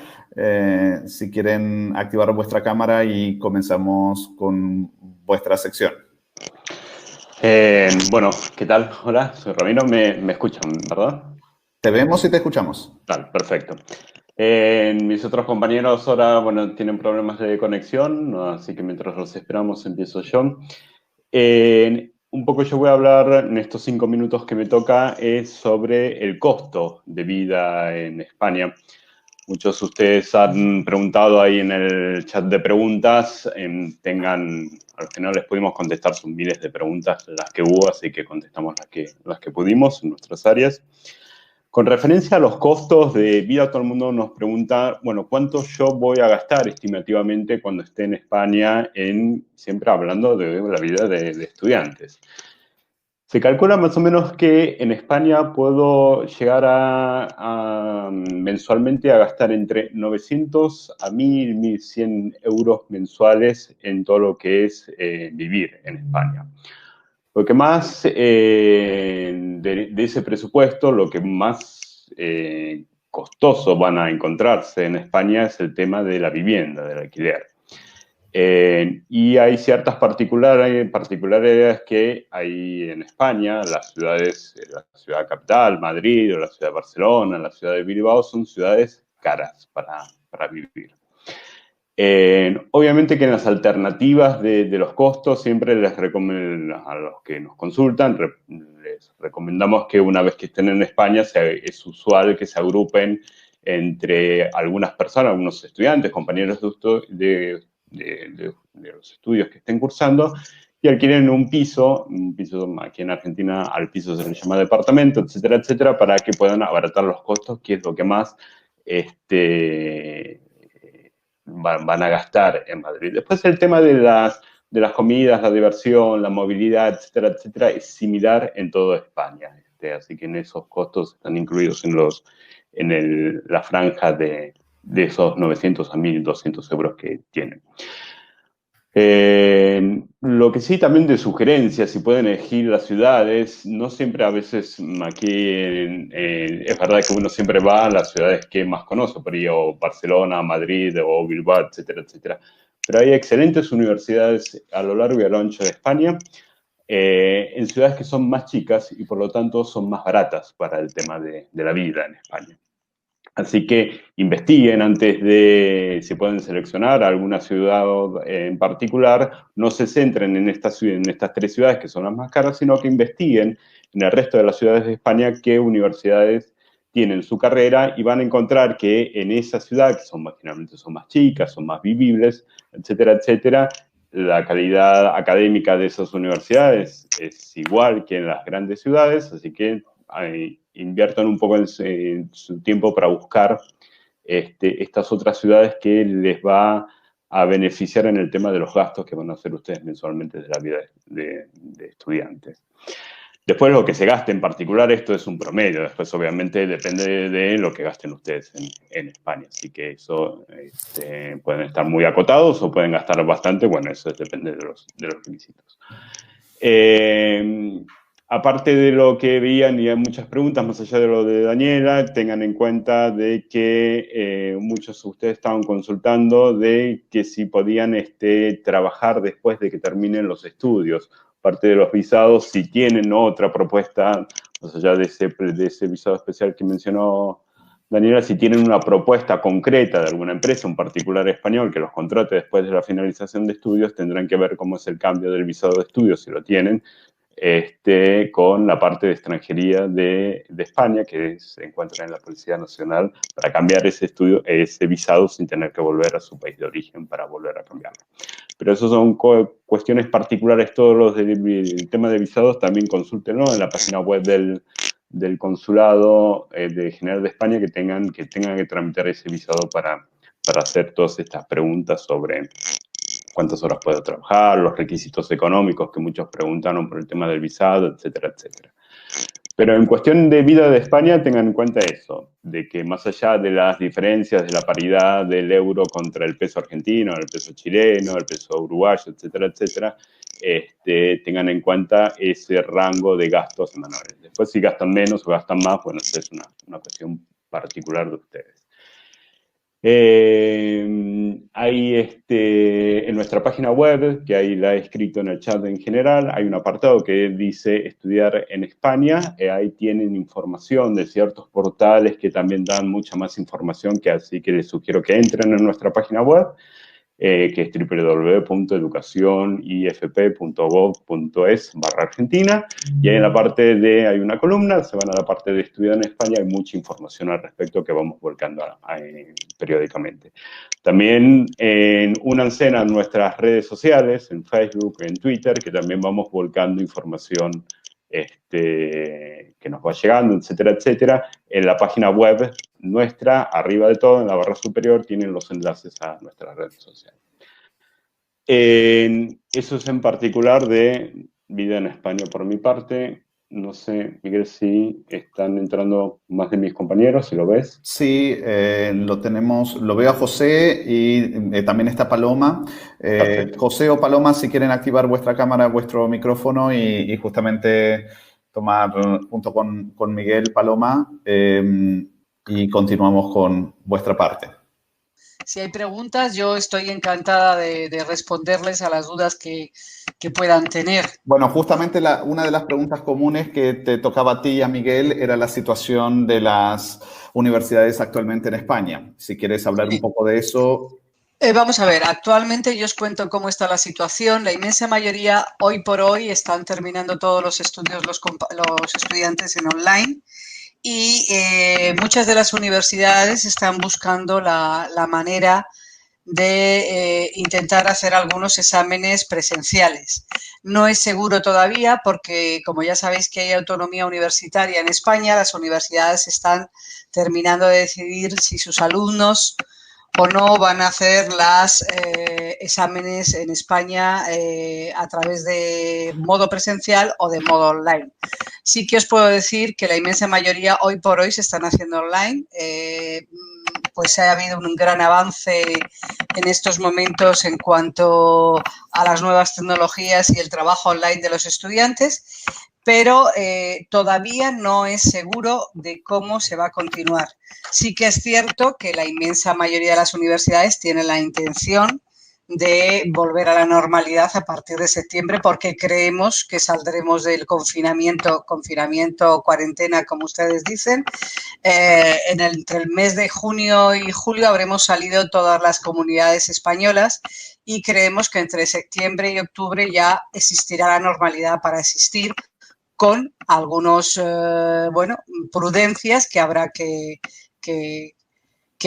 Speaker 1: si quieren activar vuestra cámara y comenzamos con vuestra sección.
Speaker 7: Bueno, ¿qué tal? Hola, soy Ramiro. ¿Me escuchan, verdad?
Speaker 1: Te vemos y te escuchamos.
Speaker 7: Vale, perfecto. Mis otros compañeros ahora, tienen problemas de conexión, así que mientras los esperamos empiezo yo. Un poco yo voy a hablar en estos 5 minutos que me toca es sobre el costo de vida en España. Muchos de ustedes han preguntado ahí en el chat de preguntas, al final les pudimos contestar, son miles de preguntas las que hubo, así que contestamos las que pudimos en nuestras áreas. Con referencia a los costos de vida, todo el mundo nos pregunta, bueno, ¿cuánto yo voy a gastar estimativamente cuando esté en España, siempre hablando de la vida de estudiantes? Se calcula más o menos que en España puedo llegar mensualmente a gastar entre 900 a 1.000, 1.100 euros mensuales en todo lo que es vivir en España. Lo que más, de ese presupuesto, lo que más costoso van a encontrarse en España es el tema de la vivienda, del alquiler. Y hay ciertas particularidades que hay en España. Las ciudades, la ciudad capital, Madrid, o la ciudad de Barcelona, la ciudad de Bilbao, son ciudades caras para vivir. Obviamente que en las alternativas de los costos siempre les recomiendo a los que nos consultan, les recomendamos que una vez que estén en España es usual que se agrupen entre algunas personas, algunos estudiantes, compañeros de los estudios que estén cursando, y alquilen un piso aquí en Argentina al piso se le llama departamento, etcétera, etcétera, para que puedan abaratar los costos, que es lo que más van a gastar en Madrid. Después el tema de las comidas, la diversión, la movilidad, etcétera, etcétera, es similar en toda España. Así que en esos costos están incluidos en la franja de esos 900 a 1.200 euros que tienen. Lo que sí también de sugerencias, si pueden elegir las ciudades, no siempre a veces aquí es verdad que uno siempre va a las ciudades que más conoce, por ahí o Barcelona, Madrid o Bilbao, etcétera, etcétera. Pero hay excelentes universidades a lo largo y a lo ancho de España, en ciudades que son más chicas y por lo tanto son más baratas para el tema de la vida en España. Así que investiguen antes de, si pueden seleccionar alguna ciudad en particular, no se centren en estas 3 ciudades que son las más caras, sino que investiguen en el resto de las ciudades de España qué universidades tienen su carrera y van a encontrar que en esa ciudad, que generalmente son más chicas, son más vivibles, etcétera, etcétera, la calidad académica de esas universidades es igual que en las grandes ciudades, así que inviertan un poco en su tiempo para buscar estas otras ciudades que les va a beneficiar en el tema de los gastos que van a hacer ustedes mensualmente de la vida de estudiantes. Después, lo que se gaste en particular, esto es un promedio. Después, obviamente, depende de lo que gasten ustedes en España. Así que eso pueden estar muy acotados o pueden gastar bastante. Bueno, eso depende de los requisitos. Aparte de lo que veían, y hay muchas preguntas, más allá de lo de Daniela, tengan en cuenta de que muchos de ustedes estaban consultando de que si podían trabajar después de que terminen los estudios. Parte de los visados, si tienen otra propuesta, más allá de ese visado especial que mencionó Daniela, si tienen una propuesta concreta de alguna empresa, un particular español, que los contrate después de la finalización de estudios, tendrán que ver cómo es el cambio del visado de estudios, si lo tienen, con la parte de extranjería de España, que se encuentra en la Policía Nacional, para cambiar ese visado sin tener que volver a su país de origen para volver a cambiarlo. Pero eso son cuestiones particulares, todos los del tema de visados, también consúltenlo en la página web del Consulado General de España, que tengan que tramitar ese visado para hacer todas estas preguntas sobre cuántas horas puedo trabajar, los requisitos económicos que muchos preguntaron por el tema del visado, etcétera, etcétera. Pero en cuestión de vida de España, tengan en cuenta eso, de que más allá de las diferencias de la paridad del euro contra el peso argentino, el peso chileno, el peso uruguayo, etcétera, etcétera, tengan en cuenta ese rango de gastos menores. Después, si gastan menos o gastan más, bueno, esa es una cuestión particular de ustedes. Hay en nuestra página web, que ahí la he escrito en el chat en general, hay un apartado que dice estudiar en España. Ahí tienen información de ciertos portales que también dan mucha más información, así que les sugiero que entren en nuestra página web, que es www.educacionifp.gov.es/Argentina, y ahí en la parte hay una columna, se van a la parte de estudiar en España, hay mucha información al respecto que vamos volcando periódicamente. También únanse a nuestras redes sociales, en Facebook, en Twitter, que también vamos volcando información que nos va llegando, etcétera, etcétera. En la página web nuestra, arriba de todo, en la barra superior, tienen los enlaces a nuestras redes sociales. Eso es en particular de Vida en España por mi parte. No sé, Miguel, si están entrando más de mis compañeros, si lo ves.
Speaker 1: Sí, lo tenemos, lo veo a José y también está Paloma. José o Paloma, si quieren activar vuestra cámara, vuestro micrófono y justamente tomar junto con Miguel, Paloma, y continuamos con vuestra parte.
Speaker 8: Si hay preguntas, yo estoy encantada de responderles a las dudas que puedan tener.
Speaker 1: Bueno, justamente una de las preguntas comunes que te tocaba a ti y a Miguel era la situación de las universidades actualmente en España. Si quieres hablar un poco de eso.
Speaker 8: Vamos a ver, actualmente yo os cuento cómo está la situación. La inmensa mayoría, hoy por hoy, están terminando todos los estudios los estudiantes en online. Y muchas de las universidades están buscando la manera de intentar hacer algunos exámenes presenciales. No es seguro todavía porque, como ya sabéis que hay autonomía universitaria en España, las universidades están terminando de decidir si sus alumnos o no van a hacer los exámenes en España a través de modo presencial o de modo online. Sí que os puedo decir que la inmensa mayoría hoy por hoy se están haciendo online. Pues ha habido un gran avance en estos momentos en cuanto a las nuevas tecnologías y el trabajo online de los estudiantes, pero todavía no es seguro de cómo se va a continuar. Sí que es cierto que la inmensa mayoría de las universidades tienen la intención de volver a la normalidad a partir de septiembre porque creemos que saldremos del confinamiento o cuarentena, como ustedes dicen. Entre el mes de junio y julio habremos salido todas las comunidades españolas y creemos que entre septiembre y octubre ya existirá la normalidad para asistir con algunos, prudencias que habrá que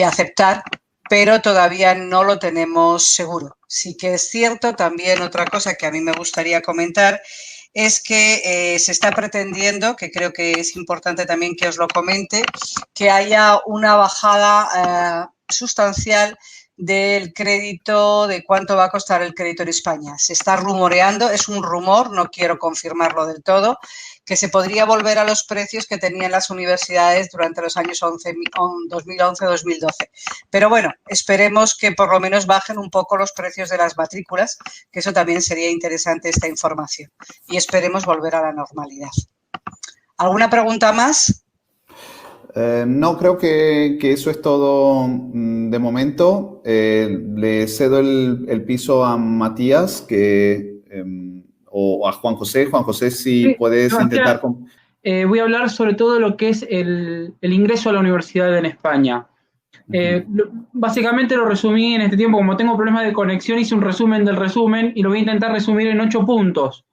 Speaker 8: aceptar, pero todavía no lo tenemos seguro. Sí que es cierto, también otra cosa que a mí me gustaría comentar es que se está pretendiendo, que creo que es importante también que os lo comente, que haya una bajada sustancial del crédito, de cuánto va a costar el crédito en España. Se está rumoreando, es un rumor, no quiero confirmarlo del todo, que se podría volver a los precios que tenían las universidades durante los años 2011-2012. Pero bueno, esperemos que por lo menos bajen un poco los precios de las matrículas, que eso también sería interesante esta información. Y esperemos volver a la normalidad. ¿Alguna pregunta más?
Speaker 1: No, creo que eso es todo de momento. Le cedo el piso a Matías o a Juan José. Juan José, si sí, puedes intentar...
Speaker 9: voy a hablar sobre todo de lo que es el ingreso a la universidad en España. Básicamente lo resumí en este tiempo, como tengo problemas de conexión, hice un resumen del resumen y lo voy a intentar resumir en 8 puntos.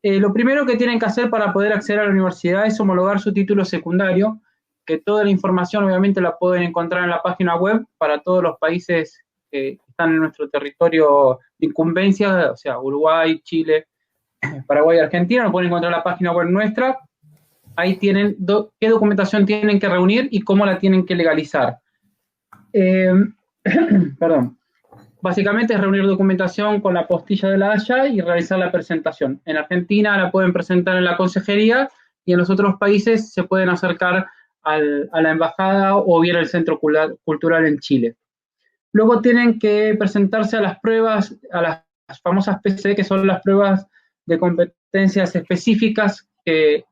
Speaker 9: Lo primero que tienen que hacer para poder acceder a la universidad es homologar su título secundario, que toda la información obviamente la pueden encontrar en la página web para todos los países que están en nuestro territorio de incumbencia, o sea, Uruguay, Chile, Paraguay y Argentina. Lo pueden encontrar en la página web nuestra. Ahí tienen qué documentación tienen que reunir y cómo la tienen que legalizar. Perdón. Básicamente es reunir documentación con la postilla de la Haya y realizar la presentación. En Argentina la pueden presentar en la consejería y en los otros países se pueden acercar a la embajada o bien al centro cultural en Chile. Luego tienen que presentarse a las pruebas, a las famosas PC, que son las pruebas de competencias específicas que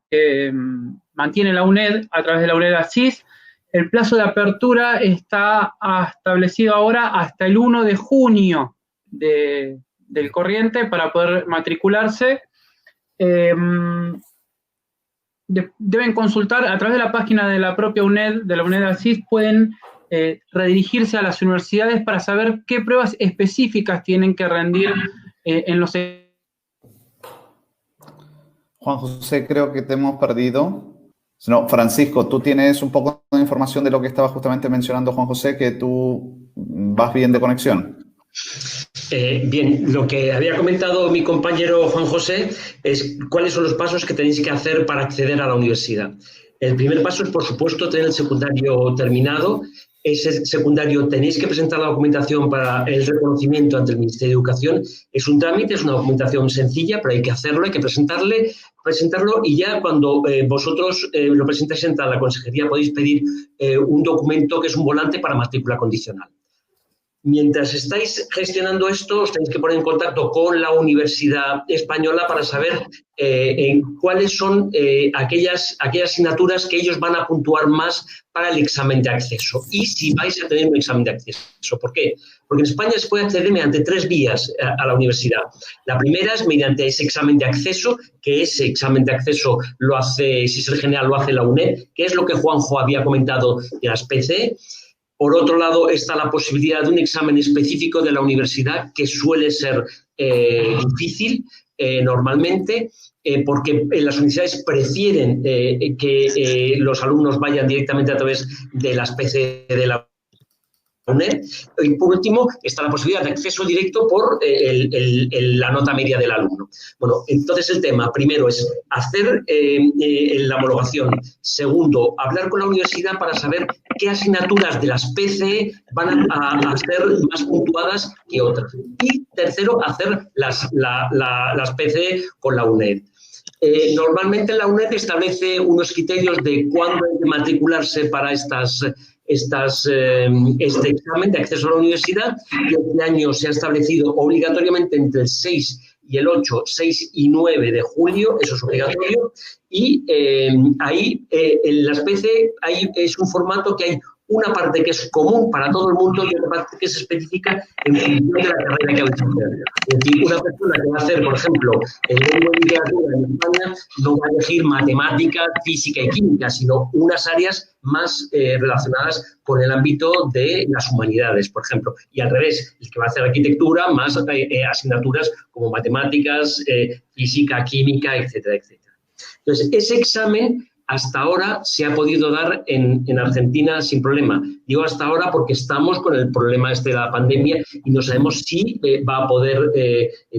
Speaker 9: mantiene la UNED a través de la UNED ASIS. El plazo de apertura está establecido ahora hasta el 1 de junio del corriente para poder matricularse. Deben consultar a través de la página de la propia UNED, de la UNED ASIS, pueden redirigirse a las universidades para saber qué pruebas específicas tienen que rendir en los...
Speaker 1: Juan José, creo que te hemos perdido. No, Francisco, tú tienes un poco de información de lo que estaba justamente mencionando Juan José, que tú vas bien de conexión.
Speaker 6: Bien, lo que había comentado mi compañero Juan José es cuáles son los pasos que tenéis que hacer para acceder a la universidad. El primer paso es, por supuesto, tener el secundario terminado. Ese secundario tenéis que presentar la documentación para el reconocimiento ante el Ministerio de Educación. Es un trámite, es una documentación sencilla, pero hay que hacerlo, hay que presentarlo y ya cuando vosotros lo presentáis ante la consejería podéis pedir un documento que es un volante para matrícula condicional. Mientras estáis gestionando esto, os tenéis que poner en contacto con la Universidad Española para saber cuáles son aquellas asignaturas que ellos van a puntuar más para el examen de acceso y si vais a tener un examen de acceso. ¿Por qué? Porque en España se puede acceder mediante 3 vías a la universidad. La primera es mediante ese examen de acceso, que ese examen de acceso lo hace, si es el general, lo hace la UNED, que es lo que Juanjo había comentado de las PCE. Por otro lado, está la posibilidad de un examen específico de la universidad, que suele ser difícil normalmente, porque las universidades prefieren que los alumnos vayan directamente a través de las PCE de la UNED. Y por último, está la posibilidad de acceso directo por la nota media del alumno. Bueno, entonces el tema, primero, es hacer la homologación. Segundo, hablar con la universidad para saber qué asignaturas de las PCE van a ser más puntuadas que otras. Y tercero, hacer las PCE con la UNED. Normalmente la UNED establece unos criterios de cuándo hay que matricularse para este examen de acceso a la universidad, y este año se ha establecido obligatoriamente entre el 6 y el 8, 6 y 9 de julio, eso es obligatorio, y ahí en las PCE es un formato que hay una parte que es común para todo el mundo y otra parte que se especifica en función de la carrera que vais a hacer. Es decir, una persona que va a hacer, por ejemplo, lengua y literatura en España no va a elegir matemáticas, física y química, sino unas áreas más relacionadas con el ámbito de las humanidades, por ejemplo. Y al revés, el que va a hacer arquitectura, más asignaturas como matemáticas, física, química, etcétera, etcétera. Entonces, ese examen hasta ahora se ha podido dar en Argentina sin problema. Digo hasta ahora porque estamos con el problema de la pandemia y no sabemos si va a poder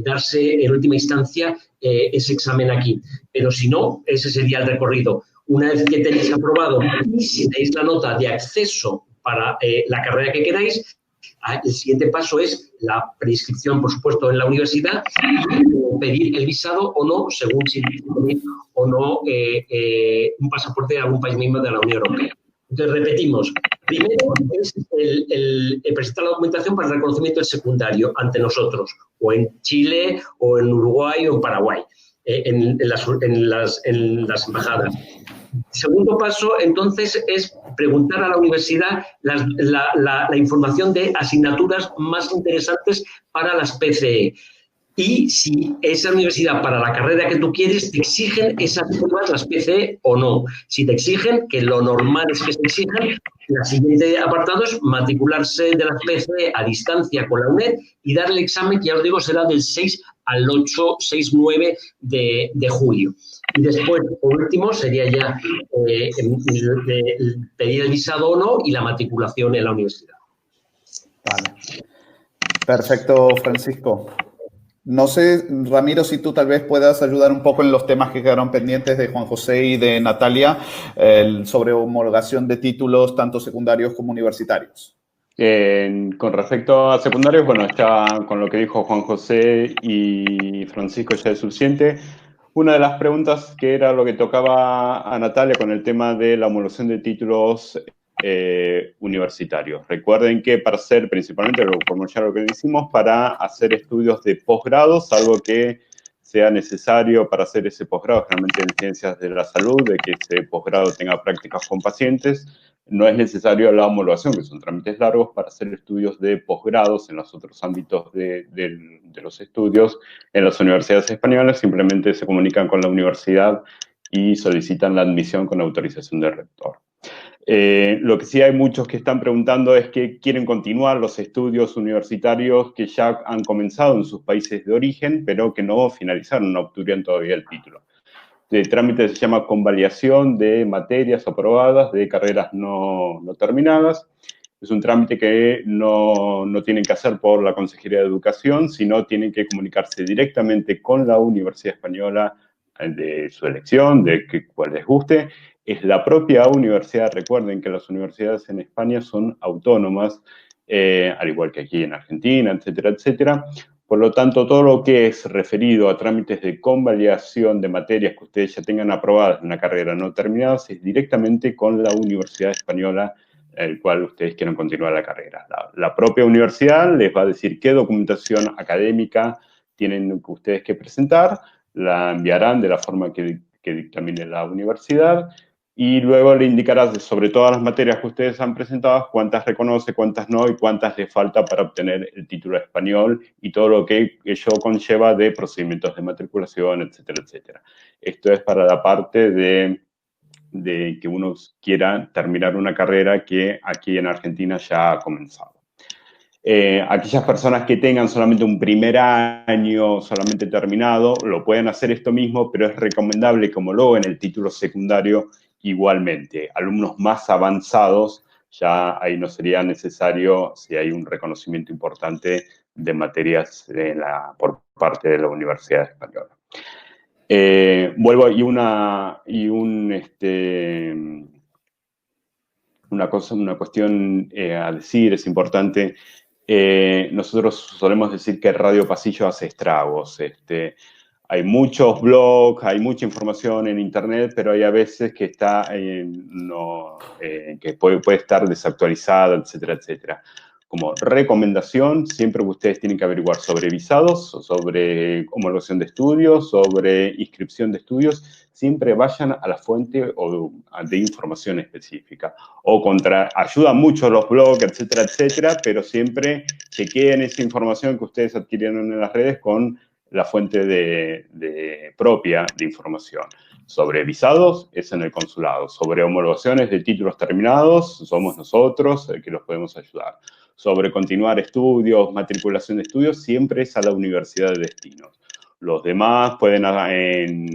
Speaker 6: darse en última instancia ese examen aquí. Pero si no, ese sería el recorrido. Una vez que tenéis aprobado y si tenéis la nota de acceso para la carrera que queráis, el siguiente paso es la preinscripción, por supuesto, en la universidad y pedir el visado o no, según si tenéis o no un pasaporte de algún país miembro de la Unión Europea. Entonces, repetimos, primero es el presentar la documentación para el reconocimiento del secundario ante nosotros, o en Chile, o en Uruguay, o en Paraguay, en las embajadas. Segundo paso, entonces, es preguntar a la universidad la información de asignaturas más interesantes para las PCE. Y si esa universidad, para la carrera que tú quieres, te exigen esas pruebas, las PCE o no. Si te exigen, que lo normal es que se exijan, el siguiente apartado es matricularse de las PCE a distancia con la UNED y dar el examen, que ya os digo, será del 6 al 8, 6-9 de julio. Y después, por último, sería ya pedir el visado o no y la matriculación en la universidad.
Speaker 1: Vale. Perfecto, Francisco. No sé, Ramiro, si tú tal vez puedas ayudar un poco en los temas que quedaron pendientes de Juan José y de Natalia sobre homologación de títulos tanto secundarios como universitarios.
Speaker 7: Con respecto a secundarios, bueno, ya con lo que dijo Juan José y Francisco ya es suficiente. Una de las preguntas que era lo que tocaba a Natalia con el tema de la homologación de títulos universitarios. Recuerden que para hacer, principalmente, como ya lo que decimos, para hacer estudios de posgrado, salvo que sea necesario para hacer ese posgrado, generalmente en ciencias de la salud, de que ese posgrado tenga prácticas con pacientes, no es necesario la homologación, que son trámites largos, para hacer estudios de posgrados en los otros ámbitos de los estudios. En las universidades españolas simplemente se comunican con la universidad y solicitan la admisión con autorización del rector. Lo que sí hay muchos que están preguntando es que quieren continuar los estudios universitarios que ya han comenzado en sus países de origen, pero que no finalizaron, no obtuvieron todavía el título. El trámite se llama convalidación de materias aprobadas de carreras no terminadas. Es un trámite que no tienen que hacer por la Consejería de Educación, sino tienen que comunicarse directamente con la Universidad Española de su elección, de cuál les guste. Es la propia universidad, recuerden que las universidades en España son autónomas, al igual que aquí en Argentina, etcétera, etcétera. Por lo tanto, todo lo que es referido a trámites de convalidación de materias que ustedes ya tengan aprobadas en una carrera no terminada es directamente con la Universidad Española, el cual ustedes quieran continuar la carrera. La propia universidad les va a decir qué documentación académica tienen ustedes que presentar, la enviarán de la forma que dictamine la universidad, y luego le indicará sobre todas las materias que ustedes han presentado cuántas reconoce, cuántas no y cuántas le falta para obtener el título español y todo lo que ello conlleva de procedimientos de matriculación, etcétera, etcétera. Esto es para la parte de que uno quiera terminar una carrera que aquí en Argentina ya ha comenzado. Aquellas personas que tengan solamente un primer año solamente terminado, lo pueden hacer esto mismo, pero es recomendable que homologuen el título secundario igualmente. Alumnos más avanzados, ya ahí no sería necesario si hay un reconocimiento importante de materias por parte de la Universidad Española. Vuelvo, una cuestión a decir, es importante. Nosotros solemos decir que el radio pasillo hace estragos. Hay muchos blogs, hay mucha información en internet, pero hay a veces que que puede estar desactualizada, etcétera, etcétera. Como recomendación, siempre ustedes tienen que averiguar sobre visados, sobre homologación de estudios, sobre inscripción de estudios, siempre vayan a la fuente de información específica. Ayudan mucho los blogs, etcétera, etcétera, pero siempre chequeen esa información que ustedes adquirieron en las redes con la fuente propia de información. Sobre visados, es en el consulado. Sobre homologaciones de títulos terminados, somos nosotros que los podemos ayudar. Sobre continuar estudios, matriculación de estudios, siempre es a la universidad de destinos. Los demás pueden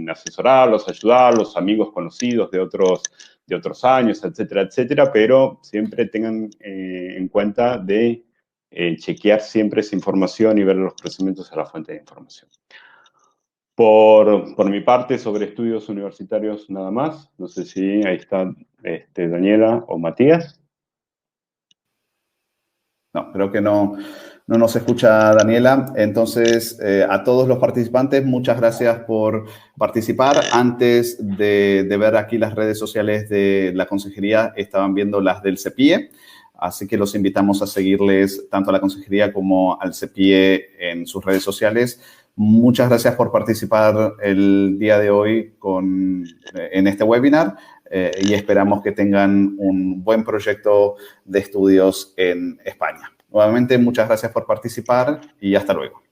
Speaker 7: asesorarlos, ayudarlos, amigos conocidos de otros años, etcétera, etcétera, pero siempre tengan en cuenta de chequear siempre esa información y ver los procedimientos a la fuente de información. Por mi parte, sobre estudios universitarios, nada más. No sé si ahí está Daniela o Matías.
Speaker 1: No, creo que no nos escucha Daniela. Entonces, a todos los participantes, muchas gracias por participar. Antes de ver aquí las redes sociales de la Consejería, estaban viendo las del CEPIE. Así que los invitamos a seguirles tanto a la Consejería como al CEPIE en sus redes sociales. Muchas gracias por participar el día de hoy en este webinar y esperamos que tengan un buen proyecto de estudios en España. Nuevamente, muchas gracias por participar y hasta luego.